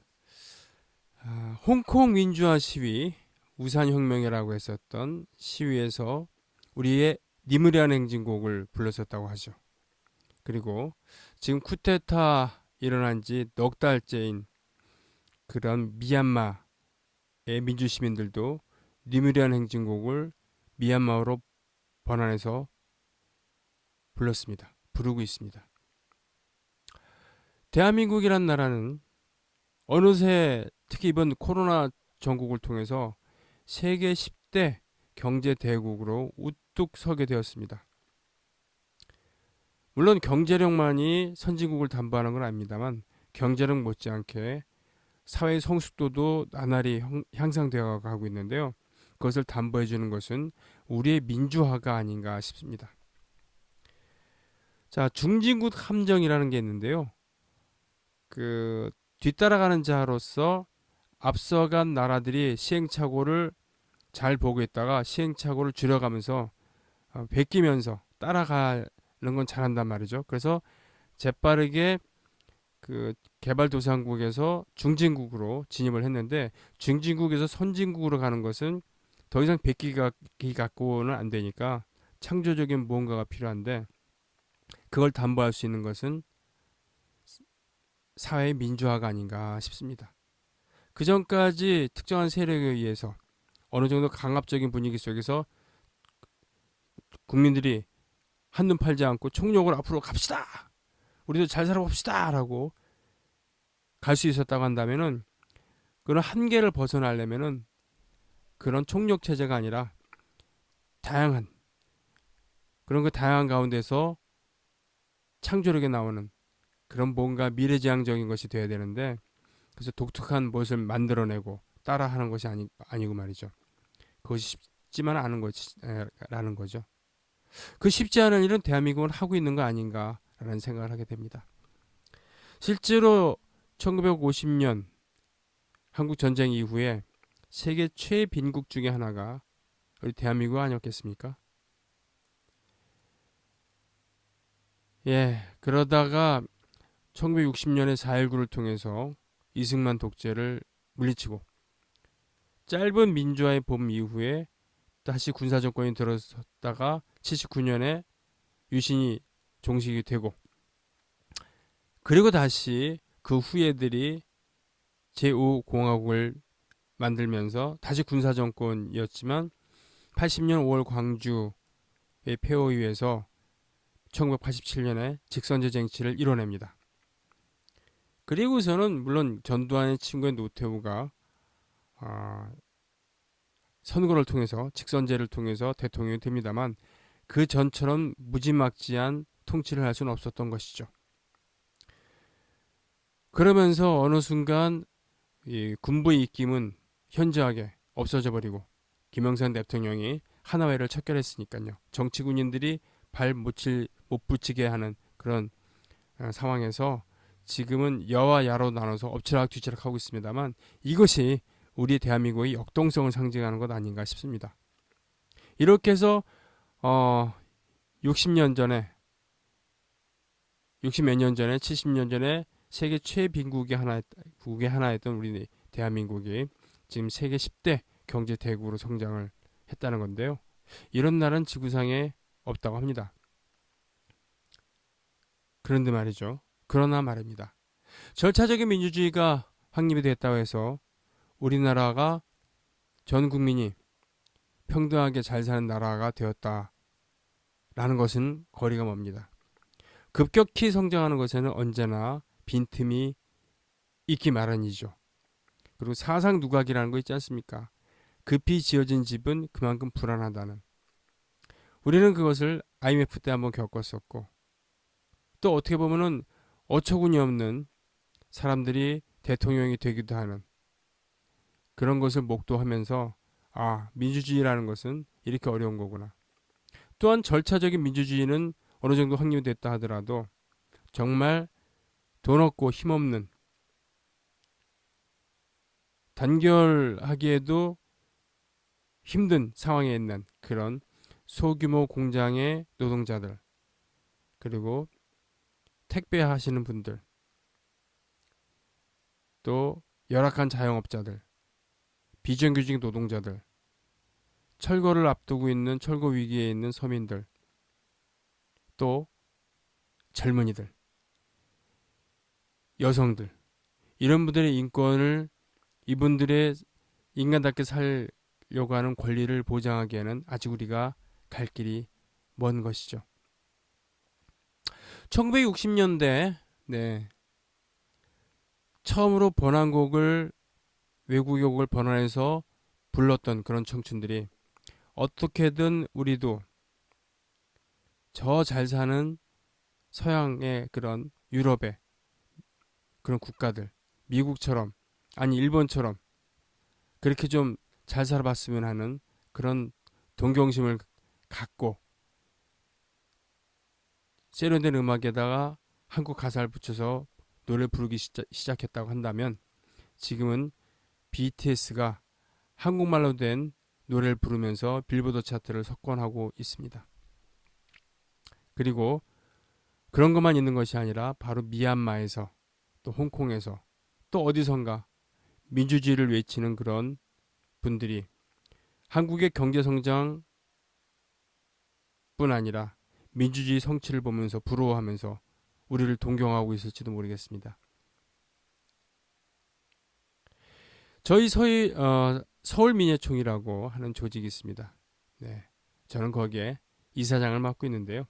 홍콩 민주화 시위, 우산혁명이라고 했었던 시위에서 우리의 니무리한 행진곡을 불렀었다고 하죠. 그리고 지금 쿠데타 일어난 지 넉 달째인 그런 미얀마의 민주시민들도 니무리한 행진곡을 미얀마어로 번안해서 불렀습니다. 부르고 있습니다. 대한민국이란 나라는 어느새 특히 이번 코로나 전국을 통해서 세계 10대 경제 대국으로 우뚝 서게 되었습니다. 물론 경제력만이 선진국을 담보하는 건 아닙니다만 경제력 못지않게 사회 성숙도도 나날이 향상되어 가고 있는데요. 그것을 담보해 주는 것은 우리의 민주화가 아닌가 싶습니다. 자, 중진국 함정이라는 게 있는데요. 그 뒤따라가는 자로서 앞서간 나라들이 시행착오를 잘 보고 있다가 시행착오를 줄여가면서 베끼면서 따라가는 건 잘한단 말이죠. 그래서 재빠르게 그 개발도상국에서 중진국으로 진입을 했는데, 중진국에서 선진국으로 가는 것은 더 이상 베끼기 갖고는 안 되니까 창조적인 무언가가 필요한데, 그걸 담보할 수 있는 것은 사회의 민주화가 아닌가 싶습니다. 그 전까지 특정한 세력에 의해서 어느 정도 강압적인 분위기 속에서 국민들이 한눈 팔지 않고 총력으로 앞으로 갑시다, 우리도 잘 살아봅시다 라고 갈 수 있었다고 한다면은, 그런 한계를 벗어나려면은 그런 총력 체제가 아니라 다양한, 그런 그 다양한 가운데서 창조력이 나오는 그런 뭔가 미래지향적인 것이 돼야 되는데, 그래서 독특한 무엇을 만들어내고 따라하는 것이 아니고 말이죠. 그것이 쉽지만 않은 것이라는 거죠. 그 쉽지 않은 일은 대한민국은 하고 있는 거 아닌가라는 생각을 하게 됩니다. 실제로 1950년 한국 전쟁 이후에 세계 최빈국 중에 하나가 우리 대한민국 아니었겠습니까? 예, 그러다가 1960년에 4.19를 통해서 이승만 독재를 물리치고 짧은 민주화의 봄 이후에 다시 군사정권이 들어섰다가 79년에 유신이 종식이 되고, 그리고 다시 그 후예들이 제5공화국을 만들면서 다시 군사정권이었지만 80년 5월 광주의 폐허에 의해서 1987년에 직선제 쟁취를 이뤄냅니다. 그리고서는 물론 전두환의 친구인 노태우가 선거를 통해서 직선제를 통해서 대통령이 됩니다만, 그 전처럼 무지막지한 통치를 할 수는 없었던 것이죠. 그러면서 어느 순간 이 군부의 입김은 현저하게 없어져 버리고 김영삼 대통령이 하나회를 척결했으니까요. 정치 군인들이 발 못 붙이게 하는 그런 상황에서 지금은 여와 야로 나눠서 엎치락 뒤치락 하고 있습니다만, 이것이 우리 대한민국의 역동성을 상징하는 것 아닌가 싶습니다. 이렇게 해서 60년 전에 60몇 년 전에 70년 전에 세계 최빈국의 하나였던 우리 대한민국이 지금 세계 10대 경제 대국으로 성장을 했다는 건데요. 이런 나라는 지구상에 없다고 합니다. 그런데 말이죠. 그러나 말입니다. 절차적인 민주주의가 확립이 됐다고 해서 우리나라가 전 국민이 평등하게 잘 사는 나라가 되었다라는 것은 거리가 멉니다. 급격히 성장하는 것에는 언제나 빈틈이 있기 마련이죠. 그리고 사상 누각이라는 거 있지 않습니까? 급히 지어진 집은 그만큼 불안하다는. 우리는 그것을 IMF 때 한번 겪었었고, 또 어떻게 보면은 어처구니 없는 사람들이 대통령이 되기도 하는 그런 것을 목도하면서, 민주주의라는 것은 이렇게 어려운 거구나. 또한 절차적인 민주주의는 어느 정도 확립됐다 하더라도 정말 돈 없고 힘없는, 단결하기에도 힘든 상황에 있는 그런 소규모 공장의 노동자들, 그리고 택배 하시는 분들, 또 열악한 자영업자들, 비정규직 노동자들, 철거를 앞두고 있는 철거 위기에 있는 서민들, 또 젊은이들, 여성들, 이런 분들의 인권을, 이분들의 인간답게 살려고 하는 권리를 보장하기에는 아직 우리가 갈 길이 먼 것이죠. 1960년대 처음으로 번안곡을, 외국의 곡을 번안해서 불렀던 그런 청춘들이 어떻게든 우리도 저 잘 사는 서양의 그런 유럽의 그런 국가들, 미국처럼, 아니 일본처럼 그렇게 좀 잘 살아봤으면 하는 그런 동경심을 갖고 세련된 음악에다가 한국 가사를 붙여서 노래 부르기 시작했다고 한다면 지금은 BTS가 한국말로 된 노래를 부르면서 빌보드 차트를 석권하고 있습니다. 그리고 그런 것만 있는 것이 아니라 바로 미얀마에서 또 홍콩에서 또 어디선가 민주주의를 외치는 그런 분들이 한국의 경제성장뿐 아니라 민주주의 성취를 보면서 부러워하면서 우리를 동경하고 있을지도 모르겠습니다. 저희 서울민예총이라고 하는 조직이 있습니다. 네, 저는 거기에 이사장을 맡고 있는데요.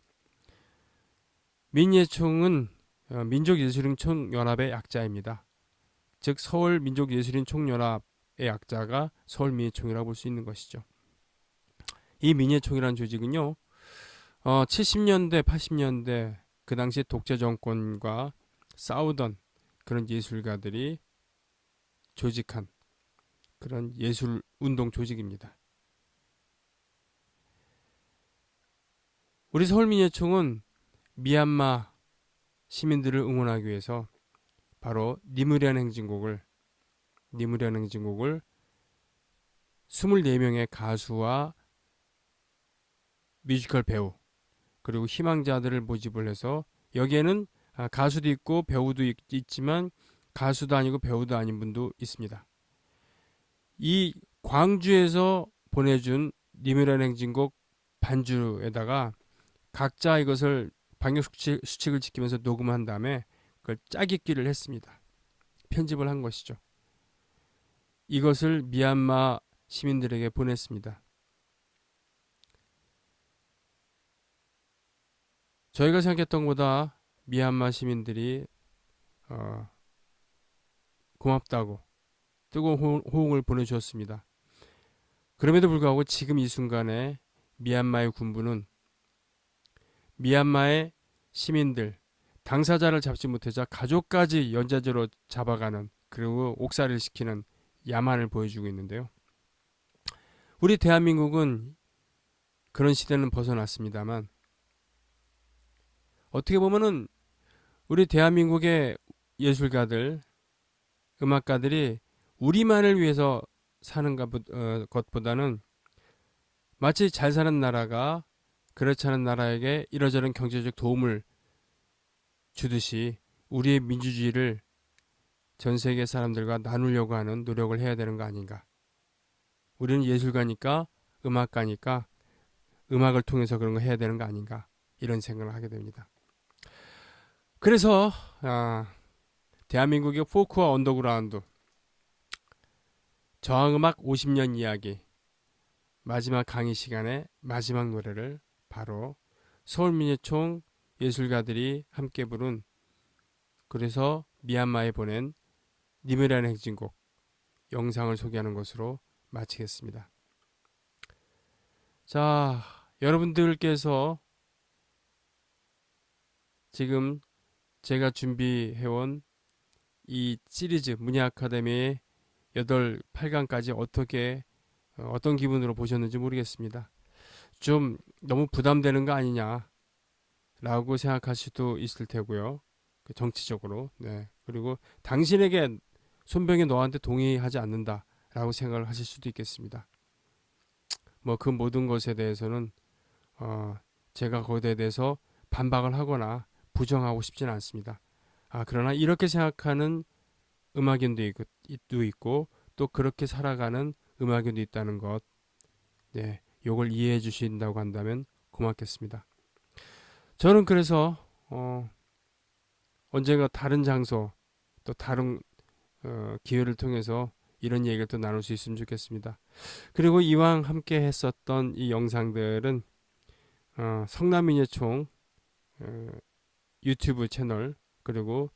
민예총은 민족예술인총연합의 약자입니다. 즉 서울민족예술인총연합의 약자가 서울민예총이라고 볼 수 있는 것이죠. 이 민예총이라는 조직은요, 70년대, 80년대 그 당시 독재 정권과 싸우던 그런 예술가들이 조직한 그런 예술운동 조직입니다. 우리 서울민예총은 미얀마 시민들을 응원하기 위해서 바로 님이라는 행진곡을 24명의 가수와 뮤지컬 배우 그리고 희망자들을 모집을 해서 여기에는 가수도 있고 배우도 있지만 가수도 아니고 배우도 아닌 분도 있습니다. 이 광주에서 보내준 님이라는 행진곡 반주에다가 각자 이것을 방역수칙을 지키면서 녹음한 다음에 그걸 짜깁기를 했습니다. 편집을 한 것이죠. 이것을 미얀마 시민들에게 보냈습니다. 저희가 생각했던 것보다 미얀마 시민들이 고맙다고 뜨거운 호응을 보내주었습니다. 그럼에도 불구하고 지금 이 순간에 미얀마의 군부는 미얀마의 시민들, 당사자를 잡지 못하자 가족까지 연좌제로 잡아가는 그리고 옥살이를 시키는 야만을 보여주고 있는데요. 우리 대한민국은 그런 시대는 벗어났습니다만 어떻게 보면은 우리 대한민국의 예술가들, 음악가들이 우리만을 위해서 사는 것보다는 마치 잘 사는 나라가 그렇지 않은 나라에게 이러저런 경제적 도움을 주듯이 우리의 민주주의를 전 세계 사람들과 나누려고 하는 노력을 해야 되는 거 아닌가. 우리는 예술가니까 음악가니까 음악을 통해서 그런 거 해야 되는 거 아닌가. 이런 생각을 하게 됩니다. 그래서 대한민국의 포크와 언더그라운드 저항음악 50년 이야기 마지막 강의 시간의 마지막 노래를 바로 서울민예총 예술가들이 함께 부른 그래서 미얀마에 보낸 님이라는 행진곡 영상을 소개하는 것으로 마치겠습니다. 자, 여러분들께서 지금 제가 준비해온 이 시리즈 문예아카데미의 8강까지 어떤 기분으로 보셨는지 모르겠습니다. 좀 너무 부담되는 거 아니냐 라고 생각할 수도 있을 테고요. 정치적으로. 네. 그리고 당신에게 손병이 너한테 동의하지 않는다 라고 생각을 하실 수도 있겠습니다. 뭐 그 모든 것에 대해서는 제가 거기에 대해서 반박을 하거나 부정하고 싶지는 않습니다. 그러나 이렇게 생각하는 음악인도 있고 또 그렇게 살아가는 음악인도 있다는 것, 네, 요걸 이해해 주신다고 한다면 고맙겠습니다. 저는 그래서 언젠가 다른 장소 또 다른 기회를 통해서 이런 얘기를 또 나눌 수 있으면 좋겠습니다. 그리고 이왕 함께 했었던 이 영상들은 성남민예총 유튜브 채널 그리고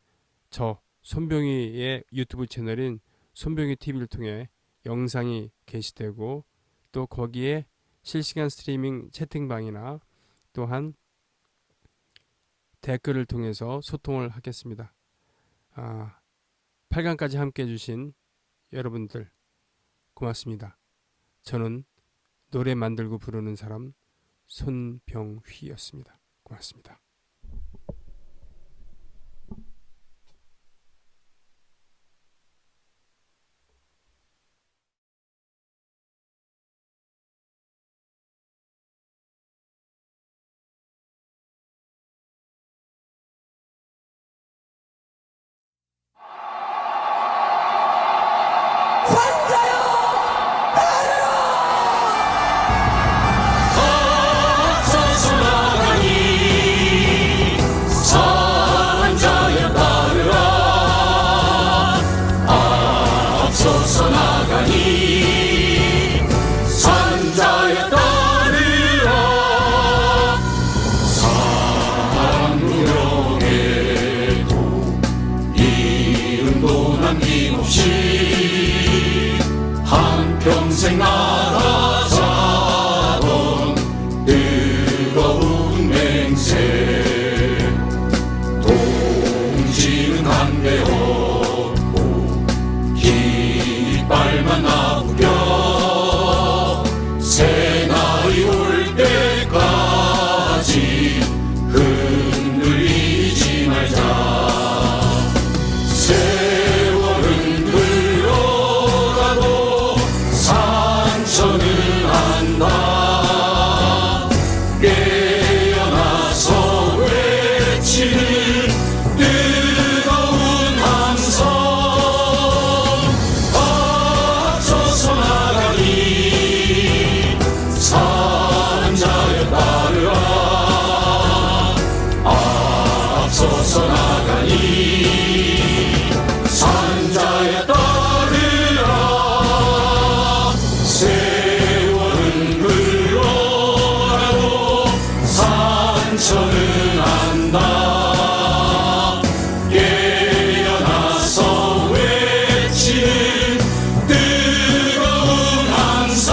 저 손병희의 유튜브 채널인 손병희 TV를 통해 영상이 게시되고 또 거기에 실시간 스트리밍 채팅방이나 또한 댓글을 통해서 소통을 하겠습니다. 8강까지 함께 해주신 여러분들 고맙습니다. 저는 노래 만들고 부르는 사람 손병휘였습니다. 고맙습니다. 남김없이 한평생 나가자던 뜨거운 맹세 동지는 한배 얻고 깃발만 나부겨 새날이 올 때까지 흔들리지 말자. 세월은 흘러가도 상처는 안다. 깨어나서 외치는 뜨거운 함성 앞서서 나가니 산자여 따르라. 앞서서 나가니 산자여 따르라. 세월은 흘러가도 상처는 안다. 깨어나서 외치는 뜨거운 함성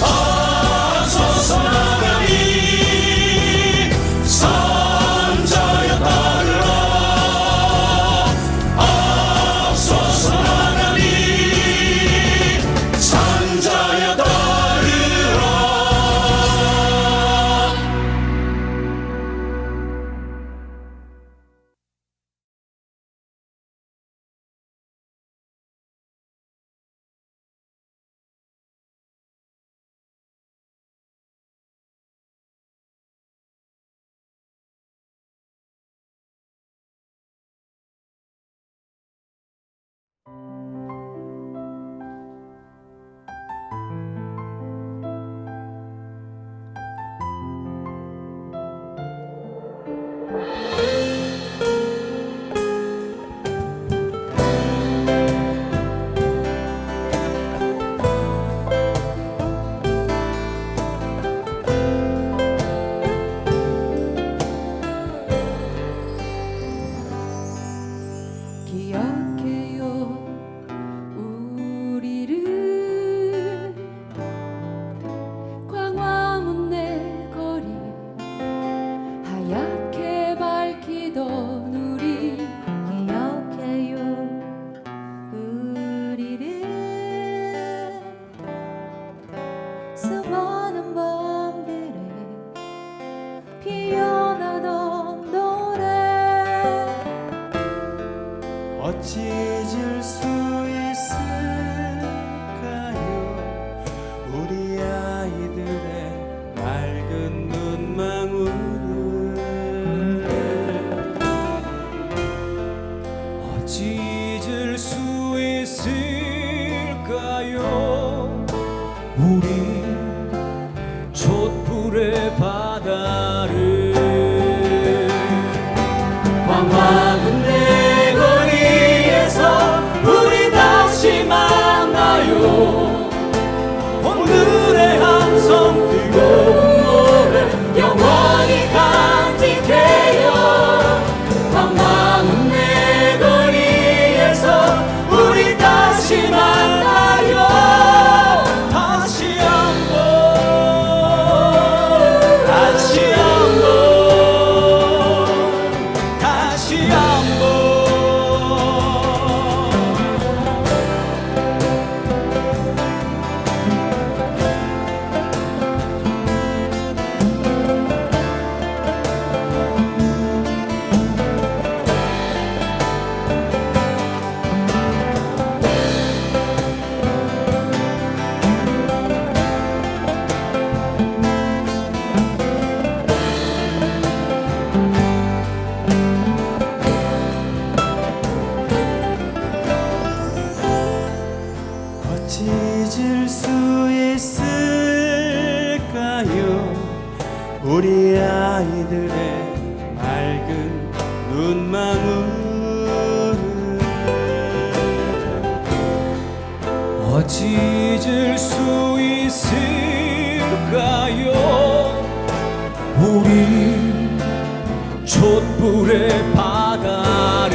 앞서서 나가니 산자여 따르라. 앞서서 나가니 산자여 따르라. 기억해요 우리를 광화문 내거리 하얗게 밝히던 우리 기억해요 우리를 수많은 밤들에 피어나던 노래 어찌 잊을 수 있을까요? 우리 아이들의 맑은 눈망울을 어찌 잊을 수 있을까요? 우리 촛불의 바다를 광화문 내거리에서 우리 다시 만나요. 오늘의 함성 뜨거운 노래 영원히 간직해요. 광화문 내거리에서 우리 다시 만나요. 다시 한번 다시 한번 다시 한번 어찌 잊을 수 있을까요? 우리 아이들의 맑은 눈망울을 어찌 잊을 수 있을까요? 우리 촛불의 바다를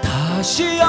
다시